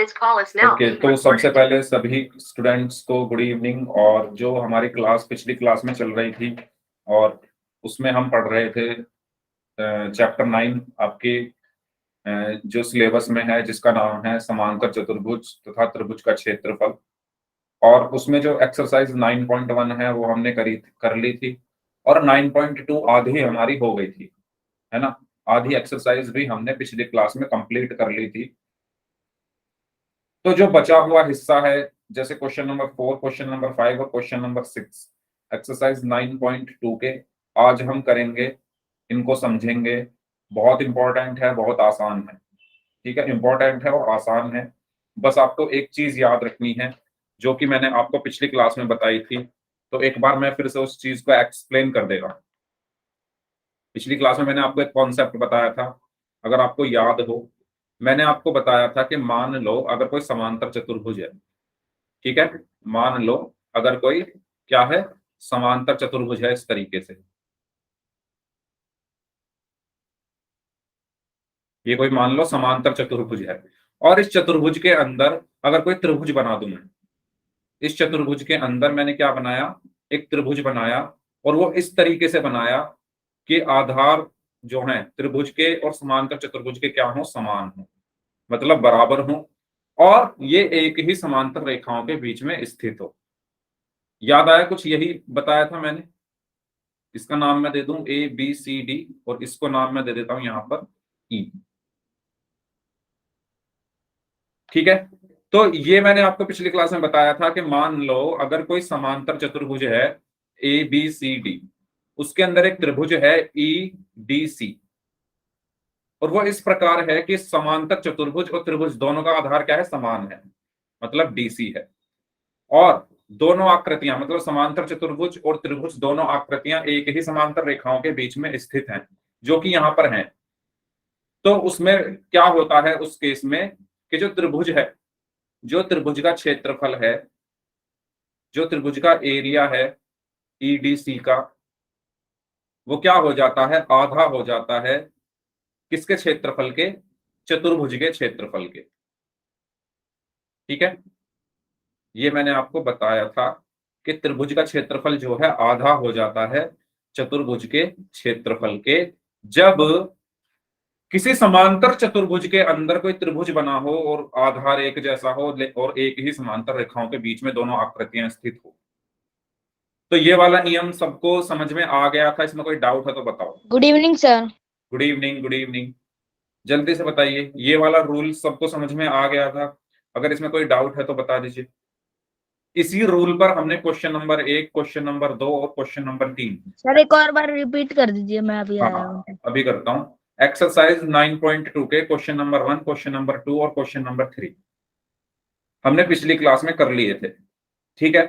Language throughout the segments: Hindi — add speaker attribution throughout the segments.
Speaker 1: ओके, तो सबसे पहले सभी स्टूडेंट्स को गुड इवनिंग। और जो हमारी क्लास पिछली क्लास में चल रही थी और उसमें हम पढ़ रहे थे चैप्टर 9 आपके जो सिलेबस में है, जिसका नाम है समांतर चतुर्भुज तथा त्रिभुज का क्षेत्रफल। और उसमें जो एक्सरसाइज 9.1 है वो हमने कर ली थी, और 9.2 आधी हमारी हो गई थी, है ना। आधी एक्सरसाइज भी हमने पिछली क्लास में कंप्लीट कर ली थी। तो जो बचा हुआ हिस्सा है, जैसे क्वेश्चन नंबर 4, क्वेश्चन नंबर 5 और क्वेश्चन नंबर 6, एक्सरसाइज 9.2 के आज हम करेंगे, इनको समझेंगे। बहुत इंपॉर्टेंट है, बहुत आसान है। ठीक है, इंपॉर्टेंट है और आसान है। बस आपको एक चीज याद रखनी है, जो कि मैंने आपको पिछली क्लास में बताई थी। तो एक बार मैं फिर से उस चीज को एक्सप्लेन कर देगा। पिछली क्लास में मैंने आपको एक कॉन्सेप्ट बताया था, अगर आपको याद हो। मैंने आपको बताया था कि मान लो अगर कोई समांतर चतुर्भुज है, ठीक है, मान लो अगर कोई क्या है, समांतर चतुर्भुज है, इस तरीके से। ये कोई मान लो समांतर चतुर्भुज है, और इस चतुर्भुज के अंदर अगर कोई त्रिभुज बना दूं मैं, इस चतुर्भुज के अंदर मैंने क्या बनाया, एक त्रिभुज बनाया। और वो इस तरीके से बनाया कि आधार जो है त्रिभुज के और समांतर चतुर्भुज के क्या हो, समान हो, मतलब बराबर हो, और ये एक ही समांतर रेखाओं के बीच में स्थित हो। याद आया कुछ? यही बताया था मैंने। इसका नाम मैं दे दूं ABCD, और इसको नाम मैं दे देता हूं यहां पर E। ठीक है, तो ये मैंने आपको पिछली क्लास में बताया था कि मान लो अगर कोई समांतर चतुर्भुज है ABCD, उसके अंदर एक त्रिभुज है EDC, और वो इस प्रकार है कि समांतर चतुर्भुज और त्रिभुज दोनों का आधार क्या है, समान है, मतलब DC है। और दोनों आकृतियां, मतलब समांतर चतुर्भुज और त्रिभुज दोनों आकृतियां एक ही समांतर रेखाओं के बीच में स्थित हैं, जो कि यहां पर हैं। तो उसमें क्या होता है उस केस में, कि जो त्रिभुज है, जो त्रिभुज का क्षेत्रफल है, जो त्रिभुज का एरिया है EDC का, वो क्या हो जाता है, आधा हो जाता है किसके क्षेत्रफल के, चतुर्भुज के क्षेत्रफल के। ठीक है, ये मैंने आपको बताया था कि त्रिभुज का क्षेत्रफल जो है आधा हो जाता है चतुर्भुज के क्षेत्रफल के, जब किसी समांतर चतुर्भुज के अंदर कोई त्रिभुज बना हो और आधार एक जैसा हो, और एक ही समांतर रेखाओं के बीच में दोनों आकृतियां स्थित हो। तो ये वाला नियम सबको समझ में आ गया था? इसमें कोई डाउट है तो बताओ।
Speaker 2: Good evening sir.
Speaker 1: Good evening, good evening. जल्दी से बताइए, ये वाला रूल सबको समझ में आ गया था? अगर इसमें कोई डाउट है तो बता दीजिए। इसी रूल पर हमने क्वेश्चन नंबर 1, क्वेश्चन नंबर 2 और क्वेश्चन नंबर 3।
Speaker 2: सर एक और बार रिपीट कर दीजिए, मैं अभी आया हूँ।
Speaker 1: हाँ, अभी करता हूँ। एक्सरसाइज 9.2 के क्वेश्चन नंबर 1, क्वेश्चन नंबर 2 और क्वेश्चन नंबर 3 हमने पिछली क्लास में कर लिए थे। ठीक है,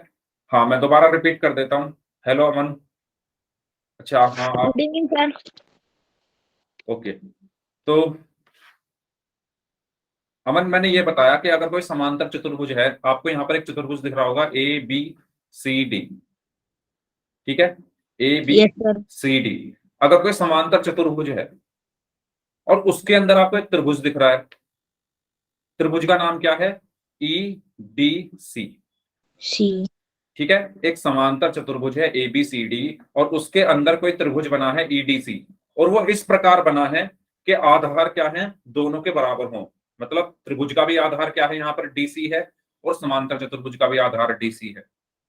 Speaker 1: हाँ मैं दोबारा रिपीट कर देता हूँ। हेलो अमन। अच्छा, हाँ आप।
Speaker 2: Good evening sir.
Speaker 1: ओके, तो अमन, मैंने ये बताया कि अगर कोई समांतर चतुर्भुज है, आपको यहाँ पर एक चतुर्भुज दिख रहा होगा ABCD। ठीक है,
Speaker 2: यस सर।
Speaker 1: ABCD। अगर कोई समांतर चतुर्भुज है और उसके अंदर आपको एक त्रिभुज दिख रहा है, त्रिभुज का नाम क्या है, EDC।
Speaker 2: सी।
Speaker 1: ठीक है, एक समांतर चतुर्भुज है ABCD, और उसके अंदर कोई त्रिभुज बना है EDC, और वो इस प्रकार बना है कि आधार क्या है, दोनों के बराबर हो। मतलब त्रिभुज का भी आधार क्या है, यहाँ पर DC है, और समांतर चतुर्भुज का भी आधार DC है।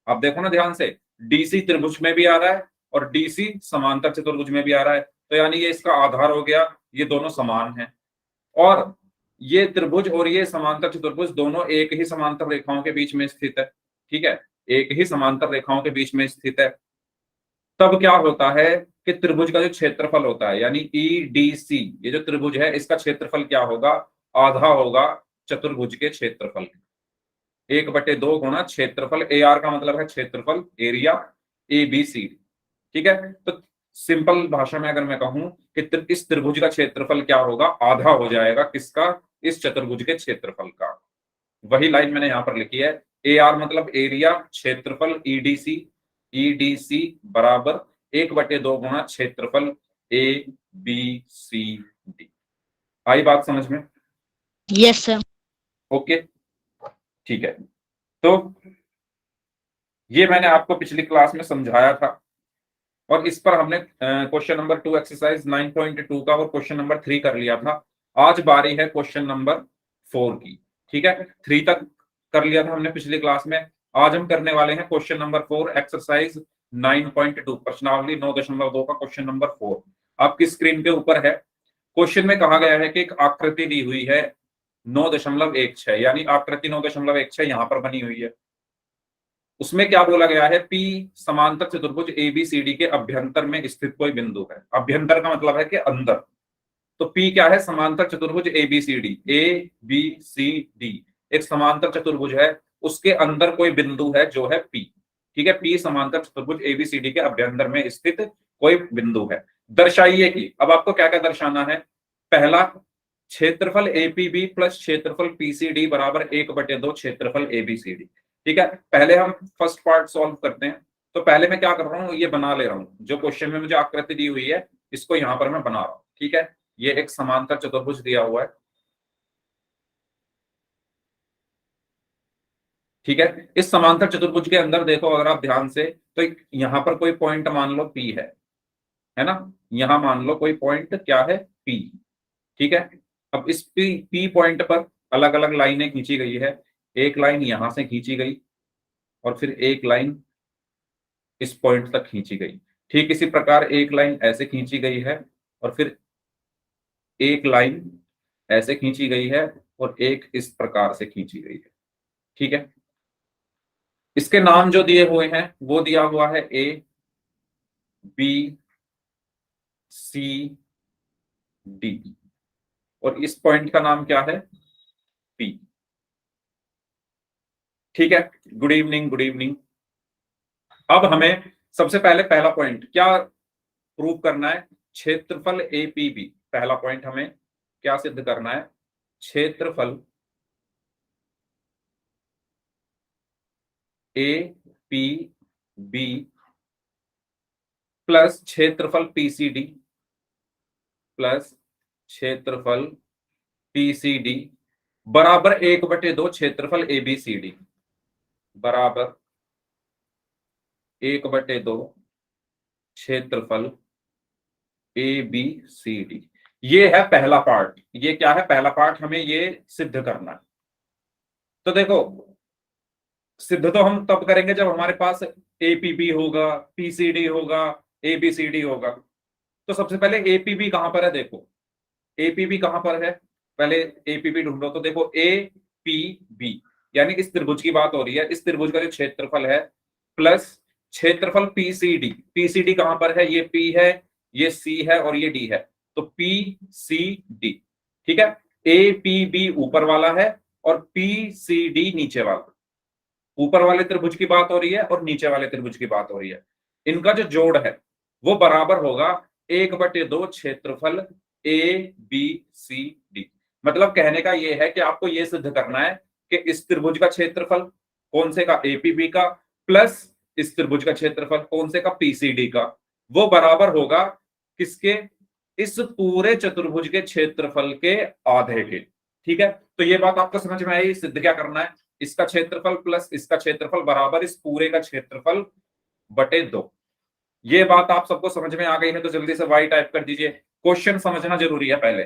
Speaker 1: आप देखो ना ध्यान से, DC त्रिभुज में भी आ रहा है और DC समांतर चतुर्भुज में भी आ रहा है, तो यानी ये इसका आधार हो गया, ये दोनों समान है। और ये त्रिभुज और ये समांतर चतुर्भुज दोनों एक ही समांतर रेखाओं के बीच में स्थित है। ठीक है, एक ही समांतर रेखाओं के बीच में स्थित है। तब क्या होता है कि त्रिभुज का जो क्षेत्रफल होता है, यानी EDC, ये जो त्रिभुज है इसका क्षेत्रफल क्या होगा, आधा होगा चतुर्भुज के क्षेत्रफल। 1/2 गुणा क्षेत्रफल, AR का मतलब है क्षेत्रफल, एरिया, ABC। ठीक है, तो सिंपल भाषा में अगर मैं कहूं कि इस त्रिभुज का क्षेत्रफल क्या होगा, आधा हो जाएगा किसका, इस चतुर्भुज के क्षेत्रफल का। वही लाइन मैंने यहां पर लिखी है, AR मतलब एरिया, क्षेत्रफल EDC बराबर 1/2 गुणा क्षेत्रफल ABCD। आई बात समझ में?
Speaker 2: Yes sir.
Speaker 1: ओके, ठीक है, तो ये मैंने आपको पिछली क्लास में समझाया था और इस पर हमने क्वेश्चन नंबर 2 एक्सरसाइज 9.2 का और क्वेश्चन नंबर 3 कर लिया था। आज बारी है क्वेश्चन नंबर 4 की। ठीक है, 3 तक कर लिया था हमने पिछली क्लास में। आज हम करने वाले हैं क्वेश्चन नंबर 4 एक्सरसाइज 9.2, प्रश्नावली 9.2 का क्वेश्चन नंबर 4 आपकी स्क्रीन के ऊपर है। क्वेश्चन में कहा गया है कि एक आकृति दी हुई है 9.16, यानी आकृति 9.16 यहां पर बनी हुई है। उसमें क्या बोला गया है, पी समांतर चतुर्भुज एबीसीडी के अभ्यंतर में स्थित कोई बिंदु है। अभ्यंतर का मतलब है कि अंदर। तो पी क्या है, समांतर चतुर्भुज ABCD, A B C D एक समांतर चतुर्भुज है, उसके अंदर कोई बिंदु है जो है पी। ठीक है, पी समांतर चतुर्भुज एबीसीडी के अभ्यंतर में स्थित कोई बिंदु है। दर्शाइए कि, अब आपको क्या क्या दर्शाना है। पहला, क्षेत्रफल एपीबी प्लस क्षेत्रफल पीसीडी बराबर 1/2 क्षेत्रफल एबीसीडी। ठीक है, पहले हम फर्स्ट पार्ट सॉल्व करते हैं। तो पहले मैं क्या कर रहा हूं, ये बना ले रहा हूं, जो क्वेश्चन में मुझे आकृति दी हुई है इसको यहां पर मैं बना रहा हूं। ठीक है, ये एक समांतर चतुर्भुज दिया हुआ है। ठीक है, इस समांतर चतुर्भुज के अंदर देखो अगर आप ध्यान से, तो यहां पर कोई पॉइंट मान लो पी है ना। यहां मान लो कोई पॉइंट क्या है, पी। ठीक है, अब इस पी पॉइंट पर अलग अलग लाइनें खींची गई है। एक लाइन यहां से खींची गई और फिर एक लाइन इस पॉइंट तक खींची गई। ठीक इसी प्रकार एक लाइन ऐसे खींची गई है और फिर एक लाइन ऐसे खींची गई है और एक इस प्रकार से खींची गई है। ठीक है, इसके नाम जो दिए हुए हैं वो दिया हुआ है ए बी सी डी और इस पॉइंट का नाम क्या है, पी। ठीक है, गुड इवनिंग गुड इवनिंग। अब हमें सबसे पहले पहला पॉइंट क्या प्रूव करना है, क्षेत्रफल एपीबी। पहला पॉइंट हमें क्या सिद्ध करना है, क्षेत्रफल ए पी बी प्लस क्षेत्रफल पीसीडी प्लस क्षेत्रफल पीसीडी बराबर 1/2 क्षेत्रफल एबीसीडी बराबर 1/2 क्षेत्रफल ए बी सी डी। ये है पहला पार्ट। ये क्या है, पहला पार्ट हमें ये सिद्ध करना है। तो देखो, सिद्ध तो हम तब करेंगे जब हमारे पास एपीबी होगा, पीसीडी होगा, एबीसीडी होगा। तो सबसे पहले एपीबी कहां पर है, देखो एपीबी कहां पर है, पहले एपीबी ढूंढो। तो देखो ए पी बी, यानी इस त्रिभुज की बात हो रही है। इस त्रिभुज का जो क्षेत्रफल है प्लस क्षेत्रफल पीसीडी। पीसीडी कहां पर है, ये पी है, ये सी है और ये डी है। तो पी सी डी। ठीक है, ए पी बी ऊपर वाला है और पी सी डी नीचे वाला। ऊपर वाले त्रिभुज की बात हो रही है और नीचे वाले त्रिभुज की बात हो रही है। इनका जो जोड़ है वो बराबर होगा 1/2 क्षेत्रफल ए बी सी डी। मतलब कहने का ये है कि आपको ये सिद्ध करना है कि इस त्रिभुज का क्षेत्रफल कौन से का, एपीबी का, प्लस इस त्रिभुज का क्षेत्रफल कौन से का, पीसीडी का, वो बराबर होगा किसके, इस पूरे चतुर्भुज के क्षेत्रफल के आधे के। ठीक है, तो ये बात आपको समझ में आई। सिद्ध क्या करना है, इसका क्षेत्रफल प्लस इसका क्षेत्रफल बराबर इस पूरे का क्षेत्रफल बटे 2। ये बात आप सबको समझ में आ गई है तो जल्दी से वाई टाइप कर दीजिए। क्वेश्चन समझना जरूरी है पहले,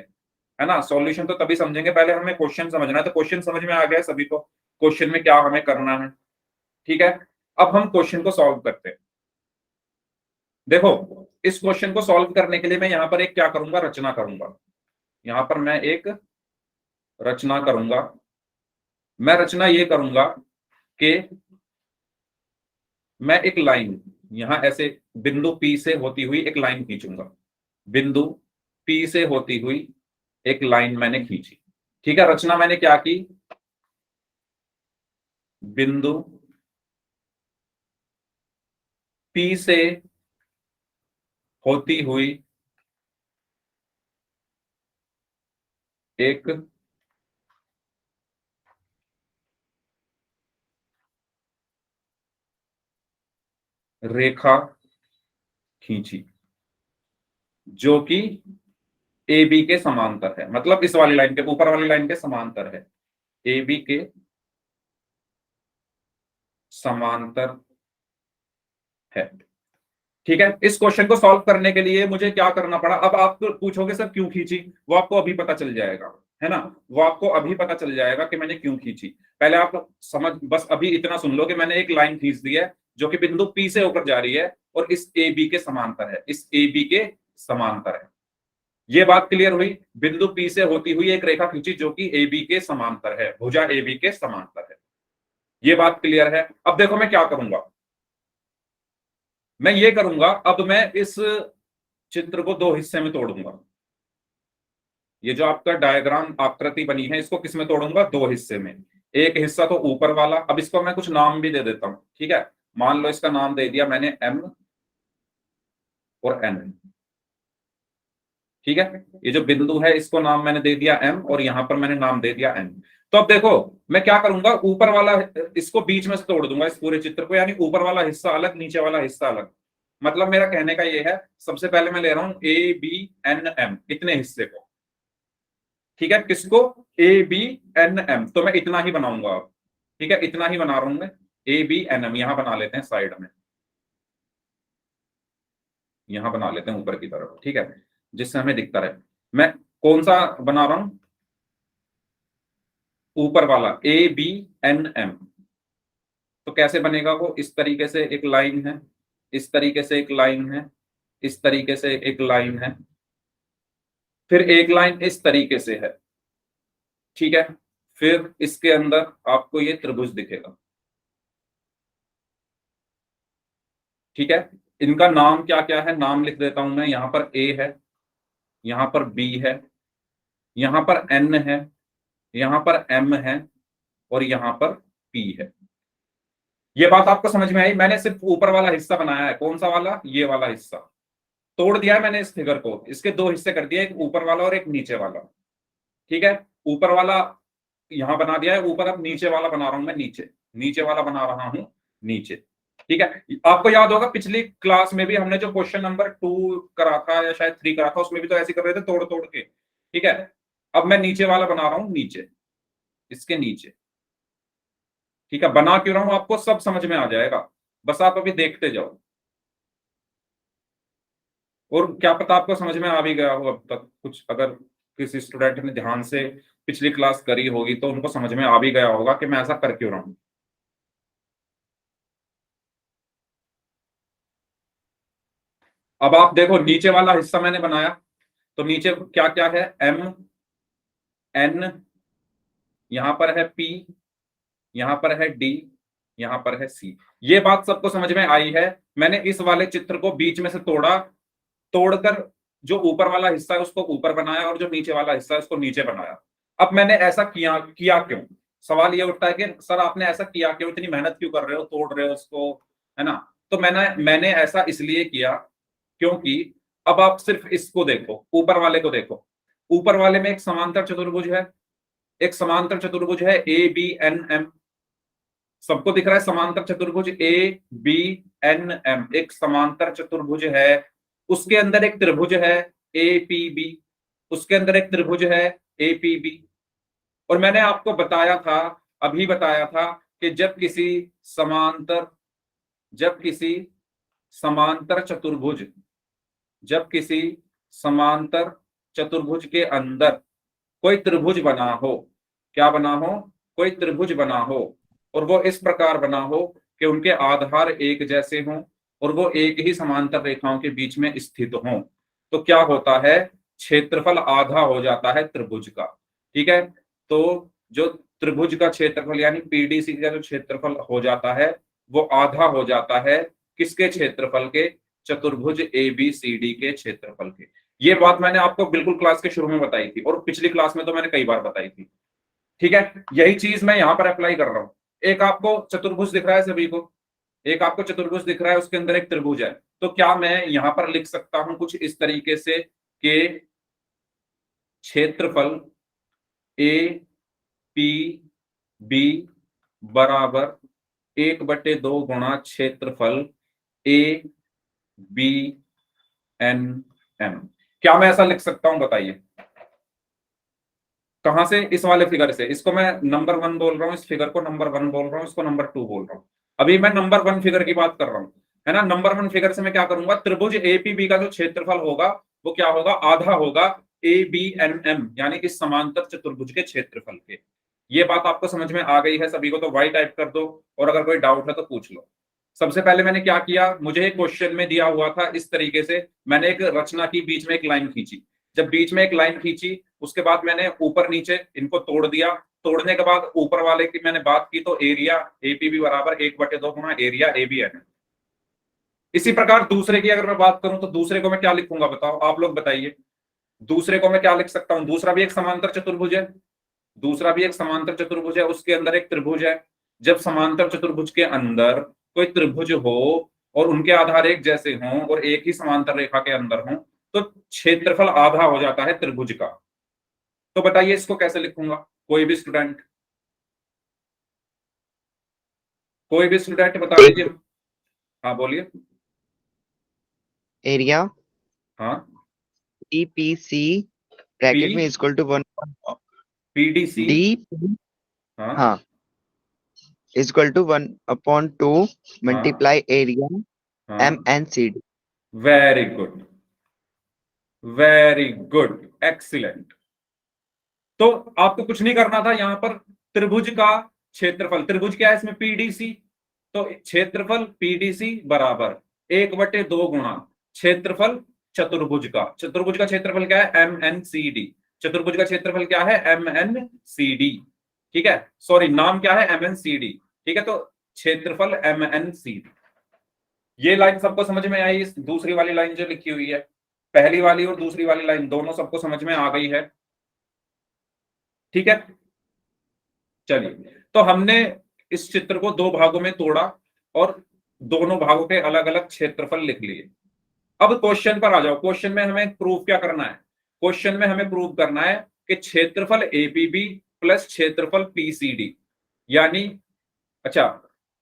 Speaker 1: है ना। सॉल्यूशन तो तभी समझेंगे, पहले हमें क्वेश्चन समझना है। तो क्वेश्चन समझ में आ गया सभी को, क्वेश्चन में क्या हमें करना है। ठीक है, अब हम क्वेश्चन को सॉल्व करते हैं। देखो, इस क्वेश्चन को सॉल्व करने के लिए मैं यहां पर एक क्या करूंगा, रचना करूंगा। यहां पर मैं एक रचना करूंगा। मैं रचना ये करूंगा कि मैं एक लाइन यहां ऐसे बिंदु पी से होती हुई एक लाइन खींचूंगा। बिंदु पी से होती हुई एक लाइन मैंने खींची। ठीक है, रचना मैंने क्या की, बिंदु पी से होती हुई एक रेखा खींची जो कि ए बी के समांतर है। मतलब इस वाली लाइन के, ऊपर वाली लाइन के समांतर है, ए बी के समांतर है। ठीक है, इस क्वेश्चन को सॉल्व करने के लिए मुझे क्या करना पड़ा? अब आप तो पूछोगे सर क्यों खींची, वो आपको अभी पता चल जाएगा, है ना, वो आपको अभी पता चल जाएगा कि मैंने क्यों खींची। पहले आप समझ, बस अभी इतना सुन लो कि मैंने एक लाइन खींच दी है जो कि बिंदु P से होकर जा रही है और इस AB के समांतर है, इस AB के समांतर है। ये बात क्लियर हुई? बिंदु P से होती हुई एक रेखा खींची जो कि AB के समांतर है, भुजा AB के समांतर है। ये बात क्लियर है? अब देखो मैं क्या करूंगा, मैं ये करूंगा, अब मैं इस चित्र को दो हिस्से में तोड़ूंगा। ये जो आपका डायग्राम आकृति बनी है इसको किस में तोड़ूंगा? दो हिस्से में। एक हिस्सा तो ऊपर वाला, अब इसको मैं कुछ नाम भी दे देता हूं, ठीक है। मान लो इसका नाम दे दिया मैंने M और N, ठीक है। ये जो बिंदु है इसको नाम मैंने दे दिया M और यहां पर मैंने नाम दे दिया N। तो अब देखो मैं क्या करूंगा, ऊपर वाला इसको बीच में से तोड़ दूंगा इस पूरे चित्र को, यानी ऊपर वाला हिस्सा अलग, नीचे वाला हिस्सा अलग। मतलब मेरा कहने का ये है, सबसे पहले मैं ले रहा हूं ABNM इतने हिस्से को, ठीक है। किसको? ABNM, तो मैं इतना ही बनाऊंगा अब, ठीक है, इतना ही बना रहा हूं मैं। ABNM यहां बना लेते हैं साइड में, यहां बना लेते हैं ऊपर की तरफ, ठीक है, जिससे हमें दिखता रहे। मैं कौन सा बना रहा हूं? ऊपर वाला ABNM। तो कैसे बनेगा वो? इस तरीके से एक लाइन है, इस तरीके से एक लाइन है, इस तरीके से एक लाइन है, फिर एक लाइन इस तरीके से है, ठीक है। फिर इसके अंदर आपको ये त्रिभुज दिखेगा, ठीक है। इनका नाम क्या क्या है, नाम लिख देता हूं मैं। यहां पर A है, यहां पर B है, यहां पर N है, यहां पर M है और यहां पर P है। ये बात आपको समझ में आई? मैंने सिर्फ ऊपर वाला हिस्सा बनाया है। कौन सा वाला? ये वाला हिस्सा तोड़ दिया है मैंने। इस फिगर को इसके दो हिस्से कर दिया, एक ऊपर वाला और एक नीचे वाला, ठीक है। ऊपर वाला यहां बना दिया है ऊपर, अब नीचे वाला बना रहा हूं मैं नीचे, नीचे वाला बना रहा हूं नीचे, ठीक है। आपको याद होगा पिछली क्लास में भी हमने जो क्वेश्चन नंबर 2 करा था या शायद 3 करा था, उसमें भी तो ऐसे कर रहे थे तोड़ तोड़ के, ठीक है। अब मैं नीचे वाला बना रहा हूं नीचे, इसके नीचे, ठीक है। बना क्यों रहा हूं आपको सब समझ में आ जाएगा, बस आप अभी देखते जाओ। और क्या पता आपको समझ में आ भी गया हो अब तक कुछ, अगर किसी स्टूडेंट ने ध्यान से पिछली क्लास करी होगी तो उनको समझ में आ भी गया होगा कि मैं ऐसा कर क्यों रहा हूं। अब आप देखो नीचे वाला हिस्सा मैंने बनाया, तो नीचे क्या क्या है? M N, यहां पर है P, यहां पर है D, यहां पर है C। ये बात सबको समझ में आई है? मैंने इस वाले चित्र को बीच में से तोड़ा, तोड़कर जो ऊपर वाला हिस्सा है उसको ऊपर बनाया और जो नीचे वाला हिस्सा है उसको नीचे बनाया। अब मैंने ऐसा किया किया क्यों? सवाल ये उठता है कि सर आपने ऐसा किया क्यों, इतनी मेहनत क्यों कर रहे हो, तोड़ रहे हो उसको, है ना। तो मैंने ऐसा इसलिए किया क्योंकि अब आप सिर्फ इसको देखो, ऊपर वाले को देखो। ऊपर वाले में एक समांतर चतुर्भुज है, एक समांतर चतुर्भुज है ABNM। सबको दिख रहा है समांतर चतुर्भुज ABNM, एक समांतर चतुर्भुज है। उसके अंदर एक त्रिभुज है APB, उसके अंदर एक त्रिभुज है APB। और मैंने आपको बताया था, अभी बताया था कि समांतर जब किसी समांतर चतुर्भुज जब किसी समांतर चतुर्भुज के अंदर कोई त्रिभुज बना हो, क्या बना हो? कोई त्रिभुज बना हो, और वो इस प्रकार बना हो कि उनके आधार एक जैसे हों और वो एक ही समांतर रेखाओं के बीच में स्थित हों, तो क्या होता है? क्षेत्रफल आधा हो जाता है त्रिभुज का, ठीक है। तो जो त्रिभुज का क्षेत्रफल यानी PDC का जो क्षेत्रफल हो जाता है वो आधा हो जाता है किसके क्षेत्रफल के? चतुर्भुज ABCD के क्षेत्रफल के। ये बात मैंने आपको बिल्कुल क्लास के शुरू में बताई थी और पिछली क्लास में तो मैंने कई बार बताई थी, ठीक है। यही चीज मैं यहां पर अप्लाई कर रहा हूं। एक आपको चतुर्भुज दिख रहा है सभी को, एक आपको चतुर्भुज दिख रहा है, उसके अंदर एक त्रिभुज है। तो क्या मैं यहां पर लिख सकता हूं कुछ इस तरीके से कि क्षेत्रफल APB बराबर 1/2 गुणा क्षेत्रफल ABNM। क्या मैं ऐसा लिख सकता हूं? बताइए कहां से? इस वाले फिगर से। इसको मैं नंबर 1 बोल रहा हूं, इस फिगर को नंबर 1 बोल रहा हूं, इसको नंबर 2 बोल रहा हूं। अभी मैं नंबर 1 फिगर की बात कर रहा हूं, है ना। नंबर 1 फिगर से मैं क्या करूंगा, त्रिभुज एपीबी का जो क्षेत्रफल होगा वो क्या होगा, आधा होगा ए बी एन एम, यानी इस समांतर चतुर्भुज के क्षेत्रफल के। ये बात आपको समझ में आ गई है सभी को, तो वाई टाइप कर दो, और अगर कोई डाउट है तो पूछ लो। सबसे पहले मैंने क्या किया, मुझे एक क्वेश्चन में दिया हुआ था इस तरीके से, मैंने एक रचना की, बीच में एक लाइन खींची। जब बीच में एक लाइन खींची उसके बाद मैंने ऊपर नीचे इनको तोड़ दिया। तोड़ने के बाद ऊपर वाले की मैंने बात की, तो एरिया एपीबी बराबर 1/2 गुना एरिया एबीएन। इसी प्रकार दूसरे की अगर मैं बात करूं तो दूसरे को मैं क्या लिखूंगा, बताओ आप लोग बताइए। दूसरे को मैं क्या लिख सकता हूं, दूसरा भी एक समांतर चतुर्भुज है, दूसरा भी एक समांतर चतुर्भुज है, उसके अंदर एक त्रिभुज है। जब समांतर चतुर्भुज के अंदर कोई त्रिभुज हो और उनके आधार एक जैसे हों और एक ही समांतर रेखा के अंदर हों, तो क्षेत्रफल आधा हो जाता है त्रिभुज का। तो बताइए इसको कैसे लिखूंगा, कोई भी स्टूडेंट, कोई भी स्टूडेंट बता दीजिए। हाँ बोलिए।
Speaker 3: एरिया
Speaker 1: हाँ
Speaker 3: ईपीसी ब्रैकेट में इक्वल टू 1
Speaker 1: पीडीसी।
Speaker 3: डी
Speaker 1: हाँ
Speaker 3: हाँ इक्वल टू 1/2
Speaker 1: हाँ
Speaker 3: मल्टीप्लाई एरिया
Speaker 1: हाँ,
Speaker 3: MNCD।
Speaker 1: Very good, very good, excellent. तो आपको कुछ नहीं करना था यहां पर, त्रिभुज का क्षेत्रफल, त्रिभुज क्या है इसमें, पीडीसी, तो क्षेत्रफल पीडीसी बराबर 1/2 गुणा क्षेत्रफल चतुर्भुज का, चतुर्भुज का क्षेत्रफल क्या है, MNCD, चतुर्भुज का क्षेत्रफल क्या है, MNCD, ठीक है, सॉरी नाम क्या है, MNCD, ठीक है, तो क्षेत्रफल MNCD। ये लाइन सबको समझ में आई, इस दूसरी वाली लाइन जो लिखी हुई है, पहली वाली और दूसरी वाली लाइन दोनों सबको समझ में आ गई है, ठीक है। चलिए, तो हमने इस चित्र को दो भागों में तोड़ा और दोनों भागों के अलग अलग क्षेत्रफल लिख लिए। अब क्वेश्चन पर आ जाओ, क्वेश्चन में हमें प्रूफ क्या करना है, क्वेश्चन में हमें प्रूफ करना है कि क्षेत्रफल एपीबी प्लस क्षेत्रफल पीसीडी, यानी अच्छा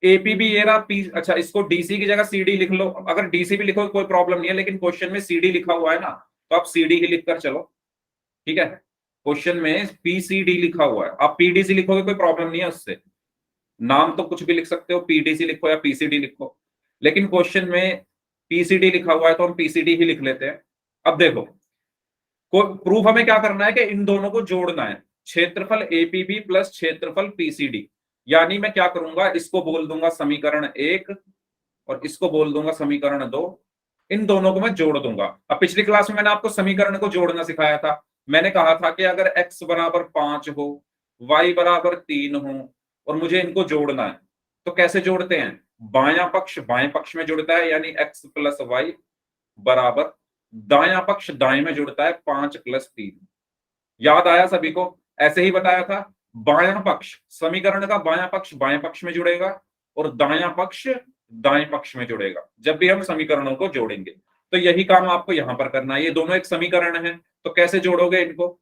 Speaker 1: एपीबी ये रहा, पी अच्छा इसको डीसी की जगह सीडी लिख लो, अगर डीसी भी लिखो कोई प्रॉब्लम नहीं है, लेकिन क्वेश्चन में सीडी लिखा हुआ है ना, तो आप सीडी ही लिखकर चलो, ठीक है। क्वेश्चन में पीसीडी लिखा हुआ है, आप पीडीसी लिखोगे कोई प्रॉब्लम नहीं है उससे, नाम तो कुछ भी लिख सकते हो, पीडीसी लिखो या पीसीडी लिखो, लेकिन क्वेश्चन में पीसीडी लिखा हुआ है तो हम पीसीडी ही लिख लेते हैं। अब देखो, को प्रूफ हमें क्या करना है कि इन दोनों को जोड़ना है, क्षेत्रफल एपीबी प्लस क्षेत्रफल पीसीडी, यानी मैं क्या करूंगा, इसको बोल दूंगा समीकरण 1 और इसको बोल दूंगा समीकरण 2, इन दोनों को मैं जोड़ दूंगा। अब पिछली क्लास में मैंने आपको समीकरण को जोड़ना सिखाया था, मैंने कहा था कि अगर x बराबर 5 हो, y बराबर 3 हो और मुझे इनको जोड़ना है, तो कैसे जोड़ते हैं, बायां पक्ष बाएं पक्ष में जुड़ता है, यानी x प्लस वाई बराबर दायां पक्ष दाएं में जुड़ता है 5 + 3। याद आया सभी को, ऐसे ही बताया था, बायां पक्ष समीकरण का बायां पक्ष बाएं पक्ष में जुड़ेगा और दायां पक्ष दाएं पक्ष में जुड़ेगा जब भी हम समीकरणों को जोड़ेंगे। तो यही काम आपको यहां पर करना है, ये दोनों एक समीकरण है, तो कैसे जोड़ोगे इनको,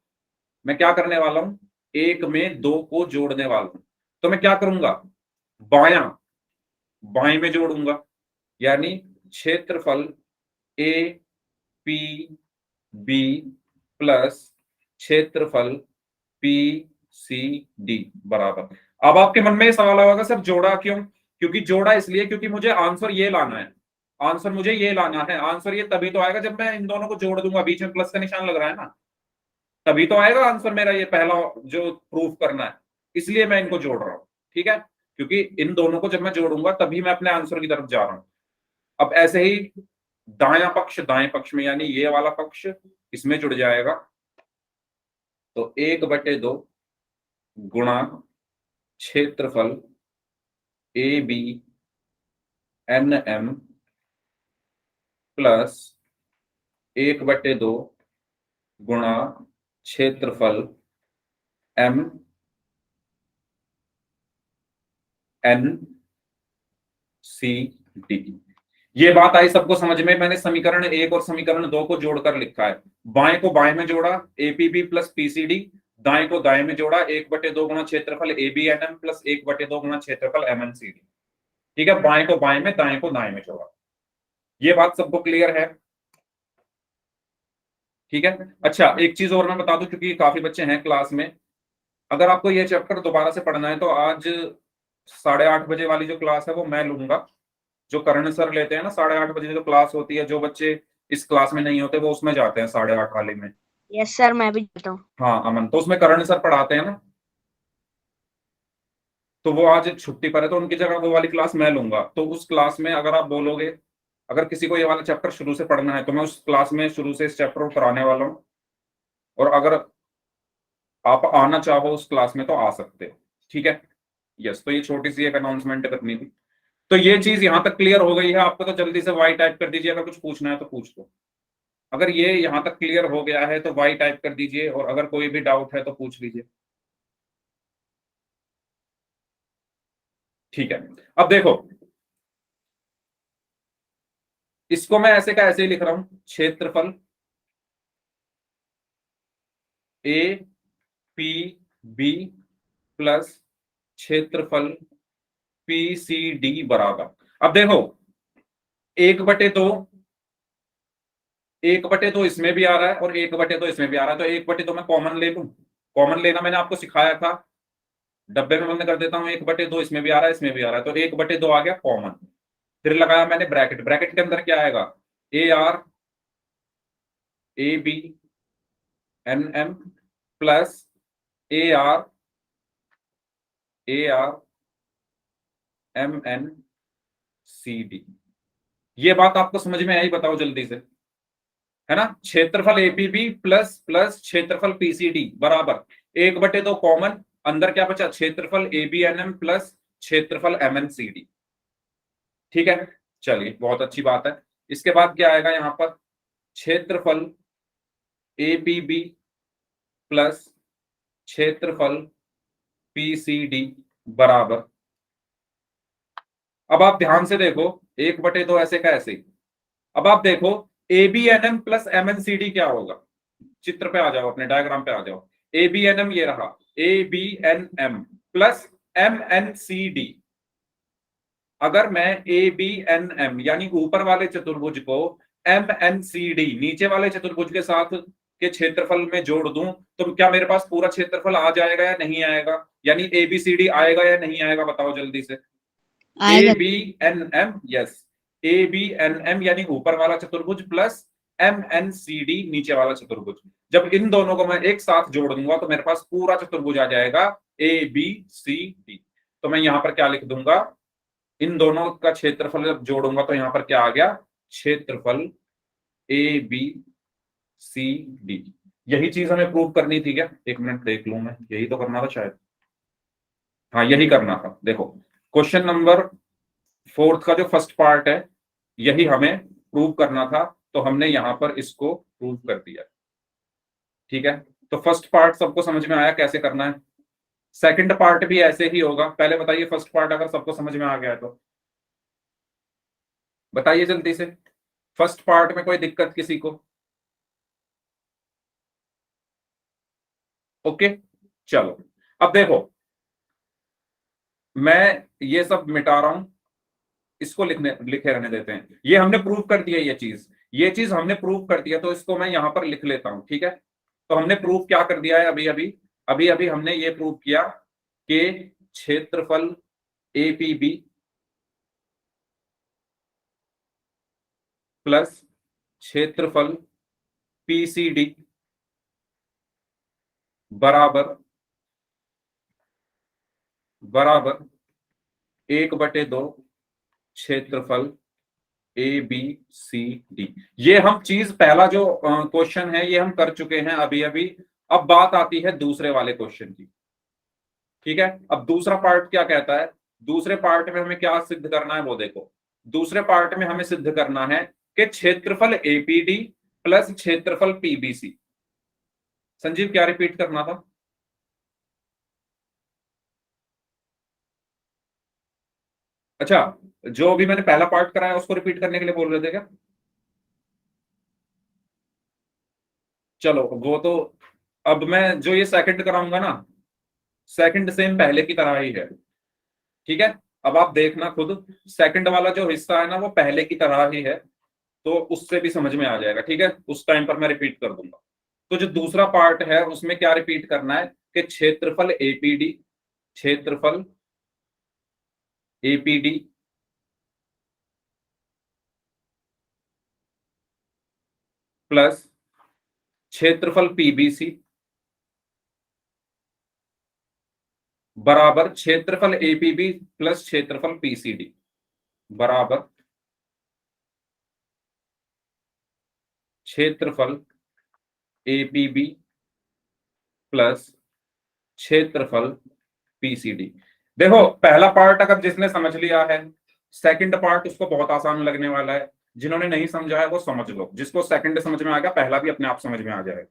Speaker 1: मैं क्या करने वाला हूं, 1 में 2 को जोड़ने वाला हूं, तो मैं क्या करूंगा, बायां बाएं में जोड़ूंगा, यानी क्षेत्रफल ए पी बी प्लस क्षेत्रफल पी सी डी बराबर। अब आपके मन में ये सवाल होगा सर जोड़ा क्यों, क्योंकि जोड़ा इसलिए क्योंकि मुझे आंसर ये लाना है, आंसर मुझे ये लाना है, आंसर ये तभी तो आएगा जब मैं इन दोनों को जोड़ दूंगा, बीच में प्लस का निशान लग रहा है ना, तभी तो आएगा आंसर मेरा, ये पहला जो प्रूफ करना है, इसलिए मैं इनको जोड़ रहा हूं, ठीक है, क्योंकि इन दोनों को जब मैं जोड़ूंगा तभी मैं अपने आंसर की तरफ जा रहा हूं। अब ऐसे ही दायां पक्ष दाएं पक्ष में, यानी ये वाला पक्ष इसमें जुड़ जाएगा, तो 1/2 गुणा क्षेत्रफल A B N M plus 1/2 गुणा क्षेत्रफल एम एन सी डी। ये बात आई सबको समझ में, मैंने समीकरण 1 और समीकरण 2 को जोड़कर लिखा है, बाएं को बाएं में जोड़ा एपीबी प्लस पीसीडी, दाएं को दाएं में जोड़ा 1/2 गुणा क्षेत्रफल एबीएनएम प्लस 1/2 गुणा क्षेत्रफल एमएनसीडी, ठीक है, बाएं को बाएं में दाएं को दाएं में जोड़ा। ये बात सबको क्लियर है, ठीक है। अच्छा एक चीज और मैं बता दूं, क्योंकि काफी बच्चे हैं क्लास में, अगर आपको ये चैप्टर दोबारा से पढ़ना है तो आज 8:30 बजे वाली जो क्लास है वो मैं लूंगा, जो करण सर लेते हैं ना 8:30 बजे जो क्लास होती है, जो बच्चे इस क्लास में नहीं होते वो उसमें जाते हैं 8:30 वाले में।
Speaker 2: यस सर, मैं भी जाता हूँ।
Speaker 1: हाँ अमन, तो उसमें करण सर पढ़ाते हैं ना, तो वो आज छुट्टी पर है, तो उनकी जगह वो वाली क्लास मैं लूंगा। तो उस क्लास में अगर आप बोलोगे, अगर किसी को ये वाला चैप्टर शुरू से पढ़ना है, तो मैं उस क्लास में शुरू से इस चैप्टर को कराने वाला हूँ। और अगर आप आना चाहो उस क्लास में तो आ सकते हो, ठीक है। यस, तो ये छोटी सी एक अनाउंसमेंट करनी थी। तो ये चीज यहां तक क्लियर हो गई है आपको, तो जल्दी से वाई टाइप कर दीजिए, अगर कुछ पूछना है तो पूछ लो। अगर ये यहां तक क्लियर हो गया है तो वाई टाइप कर दीजिए, और अगर कोई भी डाउट है तो पूछ लीजिए, ठीक है। अब देखो, इसको मैं ऐसे का ऐसे ही लिख रहा हूं, क्षेत्रफल ए पी बी प्लस क्षेत्रफल पी सी डी बराबर। अब देखो, 1/2, 1/2 इसमें भी आ रहा है और 1/2 इसमें भी आ रहा है, तो 1/2 मैं कॉमन ले लूं। कॉमन लेना मैंने आपको सिखाया था, डब्बे में बंद कर देता हूं, 1/2 इसमें भी आ रहा है इसमें भी आ रहा है, तो 1/2 आ गया कॉमन। फिर लगाया मैंने ब्रैकेट, ब्रैकेट के अंदर क्या आएगा, A R A B N M plus A R M N C D. ये बात आपको समझ में आई, बताओ जल्दी से, है ना। क्षेत्रफल एपीबी प्लस प्लस क्षेत्रफल पीसीडी बराबर 1/2 कॉमन, अंदर क्या बचा, क्षेत्रफल एबीएनएम प्लस क्षेत्रफल एमएनसीडी, ठीक है। चलिए, बहुत अच्छी बात है। इसके बाद क्या आएगा यहां पर, क्षेत्रफल एपीबी प्लस क्षेत्रफल पीसीडी बराबर। अब आप ध्यान से देखो, 1/2 ऐसे का ऐसे ही। अब आप देखो, एबीएनएम प्लस एमएनसीडी क्या होगा, चित्र पे आ जाओ, अपने डायग्राम पे आ जाओ। एबीएनएम ये रहा, एबीएनएम प्लस एमएनसीडी। अगर मैं एबीएनएम यानी ऊपर वाले चतुर्भुज को एमएनसीडी नीचे वाले चतुर्भुज के साथ के क्षेत्रफल में जोड़ दूं, तो क्या मेरे पास पूरा क्षेत्रफल आ जाएगा या नहीं आएगा, यानी एबीसीडी आएगा या नहीं आएगा, बताओ जल्दी से।
Speaker 2: आएगा।
Speaker 1: A B N M, yes, A B N M यानी ऊपर वाला चतुर्भुज plus M N C D नीचे वाला चतुर्भुज। जब इन दोनों को मैं एक साथ जोड़ दूंगा तो मेरे पास पूरा चतुर्भुज आ जाएगा ए बी सी डी। तो मैं यहां पर क्या लिख दूंगा, इन दोनों का क्षेत्रफल जब जोड़ूंगा तो यहां पर क्या आ गया, क्षेत्रफल ए बी सी डी। यही चीज हमें प्रूव करनी थी क्या, एक मिनट देख लूं मैं, यही तो करना था शायद, हाँ यही करना था। देखो, क्वेश्चन नंबर 4 का जो फर्स्ट पार्ट है यही हमें प्रूव करना था, तो हमने यहां पर इसको प्रूव कर दिया, ठीक है। तो फर्स्ट पार्ट सबको समझ में आया कैसे करना है, सेकंड पार्ट भी ऐसे ही होगा। पहले बताइए फर्स्ट पार्ट अगर सबको समझ में आ गया है तो बताइए जल्दी से, फर्स्ट पार्ट में कोई दिक्कत किसी को, ओके। चलो, अब देखो, मैं ये सब मिटा रहा हूं, इसको लिखे रहने देते हैं। ये हमने प्रूव कर दिया, ये चीज हमने प्रूव कर दिया, तो इसको मैं यहां पर लिख लेता हूं, ठीक है। तो हमने प्रूव क्या कर दिया है, अभी अभी अभी अभी हमने ये प्रूव किया कि क्षेत्रफल एपीबी प्लस क्षेत्रफल पीसीडी बराबर बराबर 1/2 क्षेत्रफल ए बी सी डी। ये हम चीज, पहला जो क्वेश्चन है ये हम कर चुके हैं अभी अभी। अब बात आती है दूसरे वाले क्वेश्चन की, ठीक है। अब दूसरा पार्ट क्या कहता है, दूसरे पार्ट में हमें क्या सिद्ध करना है वो देखो। दूसरे पार्ट में हमें सिद्ध करना है कि क्षेत्रफल एपीडी प्लस क्षेत्रफल पीबीसी। संजीव क्या रिपीट करना था, अच्छा, जो अभी मैंने पहला पार्ट कराया उसको रिपीट करने के लिए बोल रहे थे क्या, चलो वो तो, अब मैं जो ये सेकंड कराऊंगा ना, सेकंड सेम पहले की तरह ही है, ठीक है। अब आप देखना खुद, सेकंड वाला जो हिस्सा है ना वो पहले की तरह ही है, तो उससे भी समझ में आ जाएगा, ठीक है। उस टाइम पर मैं रिपीट कर दूंगा। तो जो दूसरा पार्ट है उसमें क्या रिपीट करना है कि क्षेत्रफल एपीडी, क्षेत्रफल APD प्लस क्षेत्रफल PBC बराबर क्षेत्रफल APB प्लस क्षेत्रफल PCD बराबर क्षेत्रफल APB प्लस क्षेत्रफल PCD। देखो पहला पार्ट अगर जिसने समझ लिया है, सेकंड पार्ट उसको बहुत आसान लगने वाला है। जिन्होंने नहीं समझा है वो समझ लो, जिसको सेकंड समझ में आ गया पहला भी अपने आप समझ में आ जाएगा।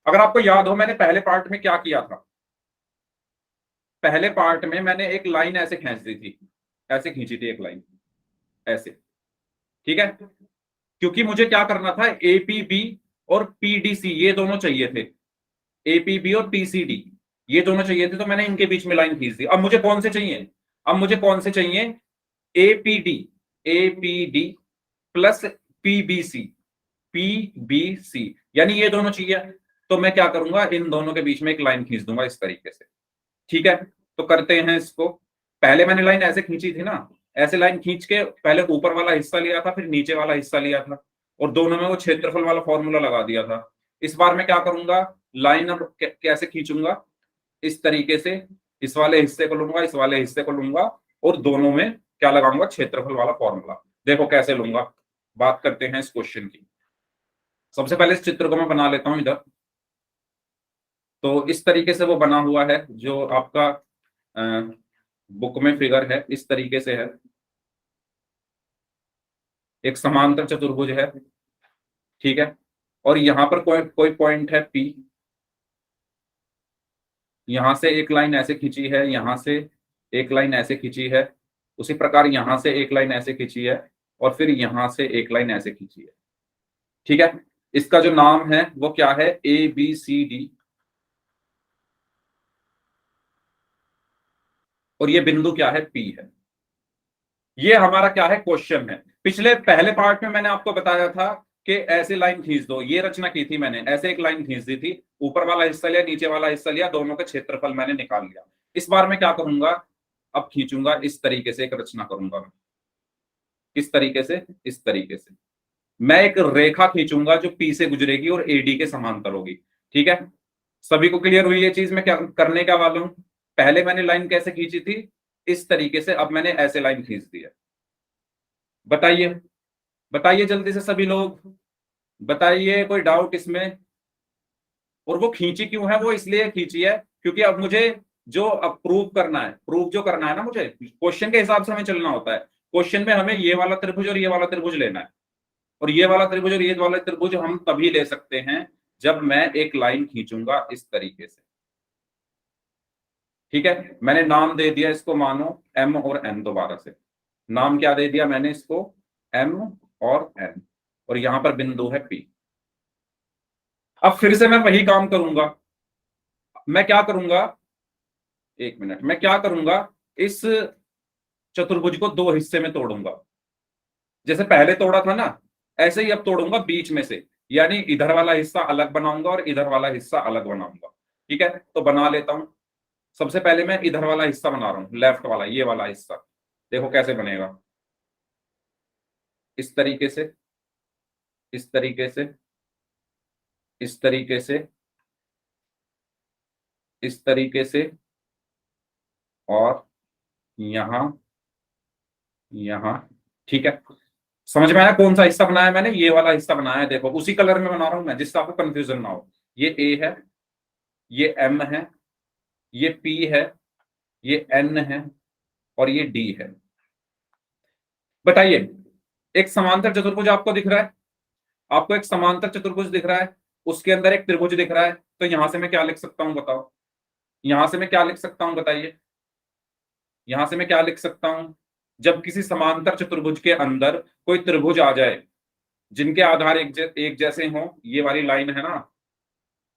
Speaker 1: अगर आपको याद हो मैंने पहले पार्ट में क्या किया था, पहले पार्ट में मैंने एक लाइन ऐसे खींच दी थी, ऐसे खींची थी एक लाइन ऐसे, ठीक है, क्योंकि मुझे क्या करना था, APB और PDC ये दोनों चाहिए थे, APB और PCD ये दोनों चाहिए थे, तो मैंने इनके बीच में लाइन खींच दी। अब मुझे कौन से चाहिए, अब मुझे कौन से चाहिए, APD प्लस PBC यानी ये दोनों चाहिए। तो मैं क्या करूंगा, इन दोनों के बीच में एक लाइन खींच दूंगा इस तरीके से, ठीक है। तो करते हैं इसको, पहले मैंने लाइन ऐसे खींची थी ना, ऐसे लाइन खींच के पहले ऊपर वाला हिस्सा लिया था, फिर नीचे वाला हिस्सा लिया था, और दोनों में वो क्षेत्रफल वाला फॉर्मूला लगा दिया था। इस बार मैं क्या करूंगा, लाइन अब कैसे खींचूंगा, इस तरीके से, इस वाले हिस्से को लूंगा, इस वाले हिस्से को लूंगा, और दोनों में क्या लगाऊंगा, क्षेत्रफल वाला फॉर्मूला। देखो कैसे लूंगा, बात करते हैं इस क्वेश्चन की। सबसे पहले इस चित्र को मैं बना लेता हूं इधर। तो इस तरीके से वो बना हुआ है, जो आपका बुक में फिगर है इस तरीके से है, एक समांतर चतुर्भुज है, ठीक है, और यहां पर कोई पॉइंट है P, यहां से एक लाइन ऐसे खींची है, यहां से एक लाइन ऐसे खींची है, उसी प्रकार यहां से एक लाइन ऐसे खींची है, और फिर यहां से एक लाइन ऐसे खींची है, ठीक है। इसका जो नाम है वो क्या है, ABCD, और ये बिंदु क्या है, P है। ये हमारा क्या है, क्वेश्चन है। पिछले पहले पार्ट में मैंने आपको बताया था कि ऐसे लाइन खींच दो, ये रचना की थी मैंने, ऐसे एक लाइन खींच दी थी, ऊपर वाला हिस्सा लिया, नीचे वाला हिस्सा लिया, दोनों का क्षेत्रफल मैंने निकाल लिया। इस बार मैं क्या करूंगा, अब खींचूंगा इस तरीके से, एक रचना करूंगा मैं, किस तरीके से, इस तरीके से मैं एक रेखा खींचूंगा जो P से गुजरेगी और AD के समांतर होगी, ठीक है। सभी को क्लियर हुई ये चीज, मैं क्या करने का वाला हूं, पहले मैंने लाइन कैसे खींची थी, इस तरीके से, अब मैंने ऐसे लाइन खींच दी है। बताइए, बताइए जल्दी से सभी लोग, बताइए कोई डाउट इसमें। और वो खींची क्यों है, वो इसलिए खींची है क्योंकि अब मुझे जो अब प्रूव करना है, प्रूव जो करना है ना, मुझे क्वेश्चन के हिसाब से हमें चलना होता है। क्वेश्चन में हमें ये वाला त्रिभुज और ये वाला त्रिभुज लेना है, और ये वाला त्रिभुज और ये वाला त्रिभुज हम तभी ले सकते हैं जब मैं एक लाइन खींचूंगा इस तरीके से, ठीक है। मैंने नाम दे दिया इसको, मानो M और N, दोबारा से नाम क्या दे दिया मैंने इसको, M और N, और यहां पर बिंदु है P। अब फिर से मैं वही काम करूंगा, मैं क्या करूंगा, एक मिनट, मैं क्या करूंगा, इस चतुर्भुज को दो हिस्से में तोड़ूंगा, जैसे पहले तोड़ा था ना, ऐसे ही अब तोड़ूंगा बीच में से, यानी इधर वाला हिस्सा अलग बनाऊंगा और इधर वाला हिस्सा अलग बनाऊंगा, ठीक है। तो बना लेता हूं, सबसे पहले मैं इधर वाला हिस्सा बना रहा हूं, लेफ्ट वाला, ये वाला हिस्सा, देखो कैसे बनेगा, इस तरीके से, इस तरीके से, इस तरीके से, इस तरीके से, और यहां, यहां, ठीक है। समझ में आया कौन सा हिस्सा बनाया मैंने, ये वाला हिस्सा बनाया है, देखो उसी कलर में बना रहा हूं मैं, जिससे आपको कंफ्यूजन ना हो। ये A है, ये M है, ये P है, ये N है, और ये D है। बताइए, एक समांतर चतुर्भुज आपको दिख रहा है, आपको एक समांतर चतुर्भुज दिख रहा है, उसके अंदर एक त्रिभुज दिख रहा है, तो यहां से मैं क्या लिख सकता हूं बताओ, यहां से मैं क्या लिख सकता हूं बताइए, यहां से मैं क्या लिख सकता हूं, जब किसी समांतर चतुर्भुज के अंदर कोई त्रिभुज आ जाए जिनके आधार एक जैसे हों, ये वाली लाइन है ना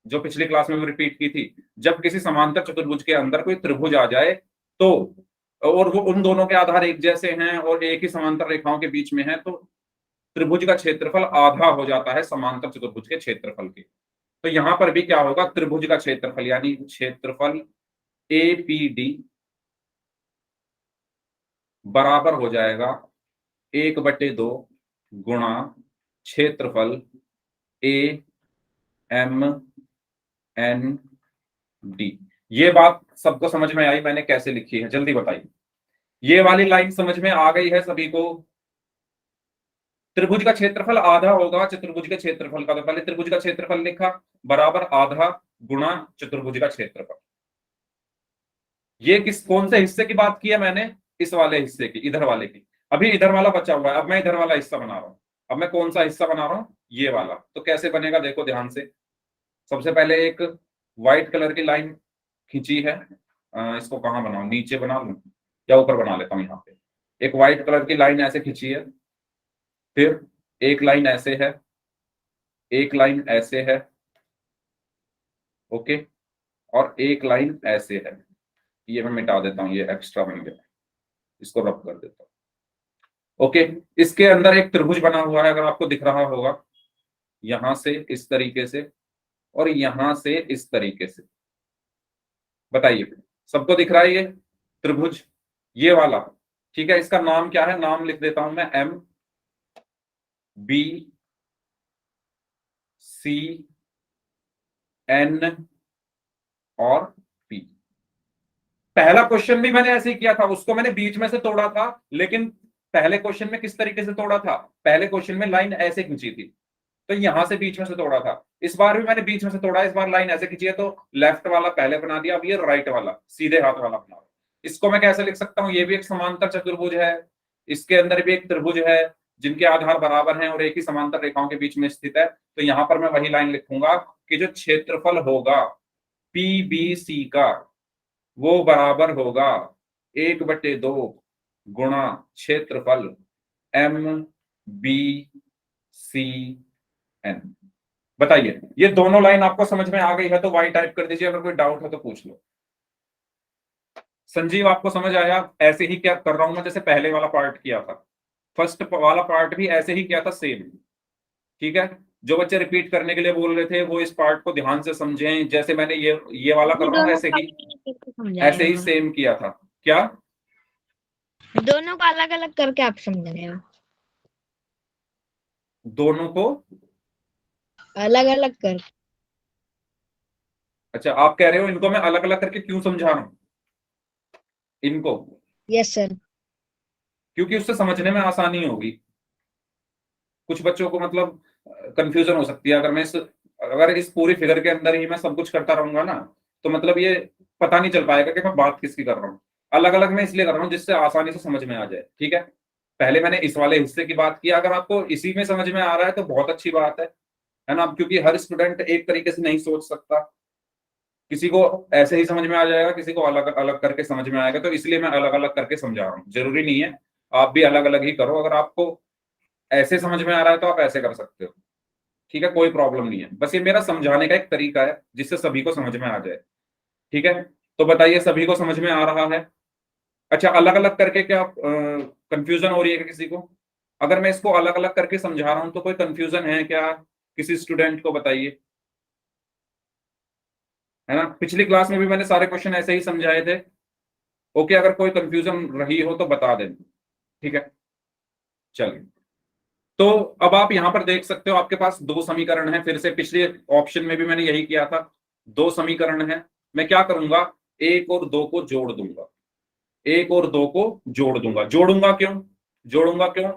Speaker 1: जो पिछली क्लास में रिपीट की थी, जब किसी समांतर चतुर्भुज के अंदर कोई त्रिभुज आ जाए तो, और वो उन दोनों के आधार एक जैसे हैं और एक ही समांतर रेखाओं के बीच में है, तो त्रिभुज का क्षेत्रफल आधा हो जाता है समांतर चतुर्भुज के क्षेत्रफल के। तो यहां पर भी क्या होगा, त्रिभुज का क्षेत्रफल यानी क्षेत्रफल APD बराबर हो जाएगा 1/2 गुणा क्षेत्रफल ए एम एन डी। ये बात सबको समझ में आई मैंने कैसे लिखी है, जल्दी बताइए। ये वाली लाइन समझ में आ गई है सभी को? त्रिभुज का क्षेत्रफल आधा होगा चतुर्भुज के क्षेत्रफल का, तो पहले त्रिभुज का क्षेत्रफल लिखा बराबर आधा गुणा चतुर्भुज का क्षेत्रफल। ये कौन से हिस्से की बात की है मैंने? इस वाले हिस्से की, इधर वाले की। अभी इधर वाला बचा हुआ है, अब मैं इधर वाला हिस्सा बना रहा हूं। अब मैं कौन सा हिस्सा बना रहा हूं? ये वाला। तो कैसे बनेगा देखो ध्यान से। सबसे पहले एक व्हाइट कलर की लाइन खींची है, इसको कहां बनाऊं, नीचे बना लूं या ऊपर बना लेता हूं? यहाँ पे एक व्हाइट कलर की लाइन ऐसे खींची है, फिर एक लाइन ऐसे है, एक लाइन ऐसे है, ओके, और एक लाइन ऐसे है। ये मैं मिटा देता हूं, ये एक्स्ट्रा बन गया, इसको रब कर देता हूं। ओके, इसके अंदर एक त्रिभुज बना हुआ है, अगर आपको दिख रहा होगा, यहां से इस तरीके से और यहां से इस तरीके से। बताइए, सबको दिख रहा है ये त्रिभुज, ये वाला? ठीक है, इसका नाम क्या है? नाम लिख देता हूं मैं, एम बी सी एन और पी। पहला क्वेश्चन भी मैंने ऐसे ही किया था, उसको मैंने बीच में से तोड़ा था, लेकिन पहले क्वेश्चन में किस तरीके से तोड़ा था? पहले क्वेश्चन में लाइन ऐसे खींची थी, तो यहां से बीच में से तोड़ा था। इस बार भी मैंने बीच में से तोड़ा, इस बार लाइन ऐसे खींची है, तो लेफ्ट वाला पहले बना दिया, अब ये राइट वाला सीधे हाथ वाला बना रहा। इसको मैं कैसे लिख सकता हूं? ये भी एक समांतर चतुर्भुज है, इसके अंदर भी एक त्रिभुज है जिनके आधार बराबर हैं और एक ही समांतर रेखाओं के बीच में स्थित है। तो यहां पर मैं वही लाइन लिखूंगा कि जो क्षेत्रफल होगा पीबीसी का, वो बराबर होगा 1/2 गुणा क्षेत्रफल एम बी सी एन। बताइए, ये दोनों लाइन आपको समझ में आ गई है तो वाई टाइप कर दीजिए, अगर कोई डाउट हो तो पूछ लो। संजीव, आपको समझ आया? ऐसे ही क्या कर रहा हूं मैं जैसे पहले वाला पार्ट किया था, फर्स्ट वाला पार्ट भी ऐसे ही किया था, सेम। ठीक है, जो बच्चे रिपीट करने के लिए बोल रहे थे वो इस पार्ट को ध्यान से समझें, जैसे मैंने ये वाला कर रहा हूं ऐसे ही सेम किया था। क्या
Speaker 2: दोनों को अलग अलग करके आप समझ रहे हो?
Speaker 1: दोनों को
Speaker 2: अलग अलग कर।
Speaker 1: अच्छा, आप कह रहे हो इनको मैं अलग अलग करके क्यों समझा रहा हूं इनको?
Speaker 2: Yes sir.
Speaker 1: क्योंकि उससे समझने में आसानी होगी। कुछ बच्चों को मतलब कंफ्यूजन हो सकती है, अगर इस पूरी फिगर के अंदर ही मैं सब कुछ करता रहूंगा ना, तो मतलब ये पता नहीं चल पाएगा कि मैं बात किसकी कर रहा हूँ। अलग अलग मैं इसलिए कर रहा हूँ जिससे आसानी से समझ में आ जाए। ठीक है, पहले मैंने इस वाले हिस्से की बात की, अगर आपको इसी में समझ में आ रहा है तो बहुत अच्छी बात है ना? क्योंकि हर स्टूडेंट एक तरीके से नहीं सोच सकता, किसी को ऐसे ही समझ में आ जाएगा, किसी को अलग अलग करके समझ में आएगा, तो इसलिए मैं अलग अलग करके समझा रहा हूँ। जरूरी नहीं है आप भी अलग अलग ही करो, अगर आपको ऐसे समझ में आ रहा है तो आप ऐसे कर सकते हो। ठीक है, कोई प्रॉब्लम नहीं है, बस ये मेरा समझाने का एक तरीका है जिससे सभी को समझ में आ जाए। ठीक है, तो बताइए सभी को समझ में आ रहा है? अच्छा, अलग अलग करके क्या कंफ्यूजन हो रही है क्या किसी को? अगर मैं इसको अलग अलग करके समझा रहा हूं तो कोई कंफ्यूजन है क्या किसी स्टूडेंट को? बताइए, है ना? पिछली क्लास में भी मैंने सारे क्वेश्चन ऐसे ही समझाए थे। ओके, अगर कोई कंफ्यूजन रही हो तो बता दें। ठीक है, चलिए। तो अब आप यहां पर देख सकते हो आपके पास दो समीकरण हैं, फिर से पिछले ऑप्शन में भी मैंने यही किया था। दो समीकरण हैं, मैं क्या करूंगा, एक और दो को जोड़ दूंगा, एक और दो को जोड़ दूंगा। जोड़ूंगा क्यों? जोड़ूंगा क्यों?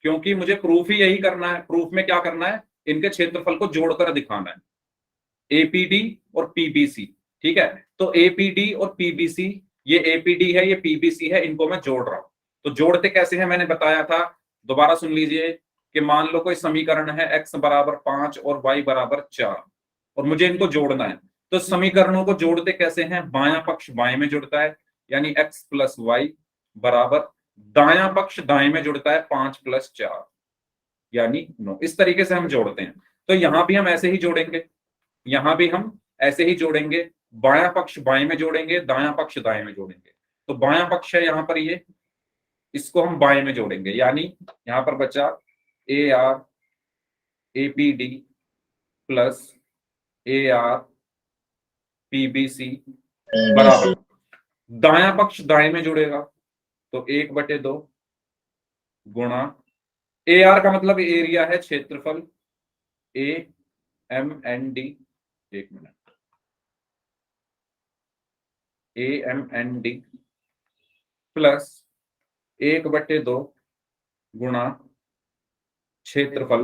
Speaker 1: क्योंकि मुझे प्रूफ ही यही करना है। प्रूफ में क्या करना है? इनके क्षेत्रफल को जोड़कर दिखाना है, एपीडी और पीबीसी। ठीक है, तो एपीडी और पीबीसी, ये एपीडी है ये पीबीसी है, इनको मैं जोड़ रहा हूं। तो जोड़ते कैसे हैं मैंने बताया था, दोबारा सुन लीजिए कि मान लो कोई समीकरण है x बराबर 5 और y बराबर 4 और मुझे इनको जोड़ना है। तो समीकरणों को जोड़ते कैसे हैं? बायां पक्ष बाएं में जुड़ता है, यानी x प्लस वाई बराबर दायां पक्ष दाएं में जुड़ता है 5 + 4 यानी 9। इस तरीके से हम जोड़ते हैं। तो यहां भी हम ऐसे ही जोड़ेंगे, यहां भी हम ऐसे ही जोड़ेंगे, बायां पक्ष बाएं में जोड़ेंगे, दायां पक्ष दाएं में जोड़ेंगे। तो बायां पक्ष है यहां पर, ये इसको हम बाएं में जोड़ेंगे, यानी यहां पर बचा A R APD plus A R PBC बराबर दायां पक्ष दाएं में जुड़ेगा, तो 1/2 गुणा ए आर का मतलब एरिया है, क्षेत्रफल, AMND, एक मिनट, AMND प्लस 1/2 गुणा क्षेत्रफल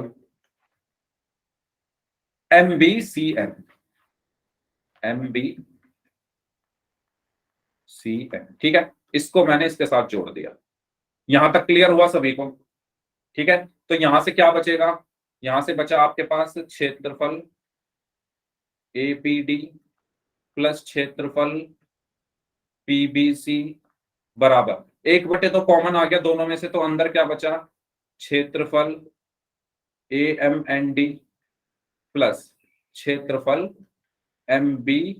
Speaker 1: MBCN, ठीक है। इसको मैंने इसके साथ जोड़ दिया। यहां तक क्लियर हुआ सभी को? ठीक है, तो यहां से क्या बचेगा? यहां से बचा आपके पास क्षेत्रफल APD प्लस क्षेत्रफल PBC बराबर 1/2 कॉमन आ गया दोनों में से, तो अंदर क्या बचा? क्षेत्रफल AMND प्लस क्षेत्रफल MBCN।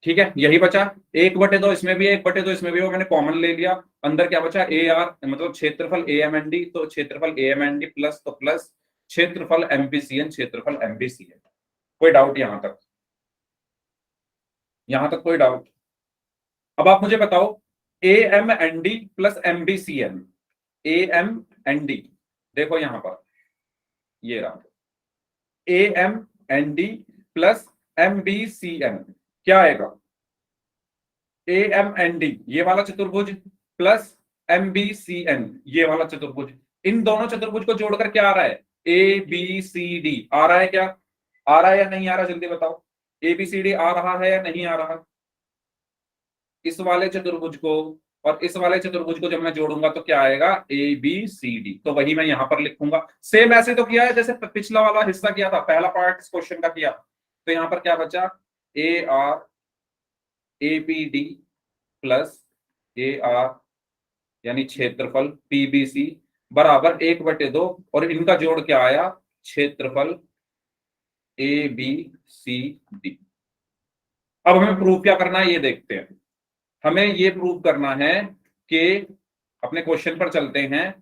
Speaker 1: ठीक है, यही बचा। 1/2 इसमें भी, 1/2 इसमें भी, वो मैंने कॉमन ले लिया। अंदर क्या बचा? AR मतलब क्षेत्रफल AMND, तो क्षेत्रफल AMND प्लस तो प्लस क्षेत्रफल MBCN, क्षेत्रफल MBCN। कोई डाउट यहां तक? यहां तक कोई डाउट? अब आप मुझे बताओ, AMND प्लस MBCN, AMND देखो यहां पर, ये रहा AMND प्लस MBCN, क्या आएगा? AMND ये वाला चतुर्भुज प्लस MBCN ये वाला चतुर्भुज, इन दोनों चतुर्भुज को जोड़कर क्या आ रहा है? ABCD आ रहा है क्या? आ रहा है या नहीं आ रहा? जल्दी बताओ, ABCD आ रहा है या नहीं आ रहा? इस वाले चतुर्भुज को और इस वाले चतुर्भुज को जब मैं जोड़ूंगा तो क्या आएगा? ABCD। तो वही मैं यहां पर लिखूंगा। सेम ऐसे तो किया है जैसे पिछला वाला हिस्सा किया था, पहला पार्ट इस क्वेश्चन का किया। तो यहां पर क्या बचा? AR APD प्लस AR यानी क्षेत्रफल PBC बराबर 1/2, और इनका जोड़ क्या आया? क्षेत्रफल ABCD। अब हमें प्रूव क्या करना है ये देखते हैं। हमें ये प्रूव करना है कि, अपने क्वेश्चन पर चलते हैं,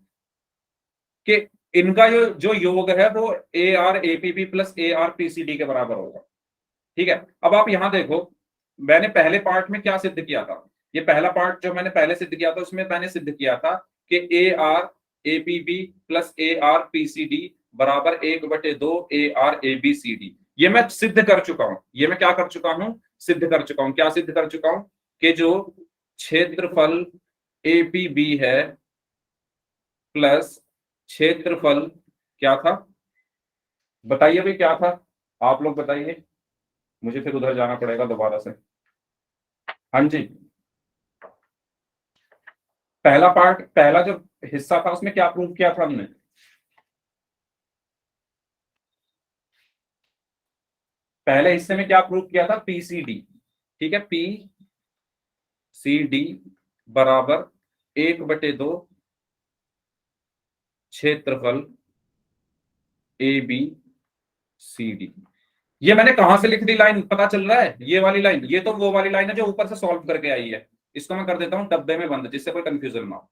Speaker 1: कि इनका जो योग है वो AR APB plus AR PCD के बराबर होगा। ठीक है, अब आप यहां देखो, मैंने पहले पार्ट में क्या सिद्ध किया था? ये पहला पार्ट जो मैंने पहले सिद्ध किया था उसमें मैंने सिद्ध किया था कि AR APB plus AR PCD बराबर 1/2 AR ABCD। ये मैं सिद्ध कर चुका हूं। ये मैं क्या कर चुका हूं? सिद्ध कर चुका हूं। क्या सिद्ध कर चुका हूं? कि जो क्षेत्रफल APB है प्लस क्षेत्रफल क्या था? बताइए भाई क्या था? आप लोग बताइए, मुझे फिर उधर जाना पड़ेगा दोबारा से। हाँ जी, पहला पार्ट, पहला जो हिस्सा था उसमें क्या प्रूव किया था हमने? पहले हिस्से में क्या प्रूव किया था? PCD। ठीक है, PCD बराबर 1/2 क्षेत्रफल ABCD। ये मैंने कहां से लिख दी लाइन, पता चल रहा है? ये वाली लाइन, ये तो वो वाली लाइन है जो ऊपर से सॉल्व करके आई है। इसको मैं कर देता हूं डब्बे में बंद, जिससे कोई कंफ्यूजन ना हो।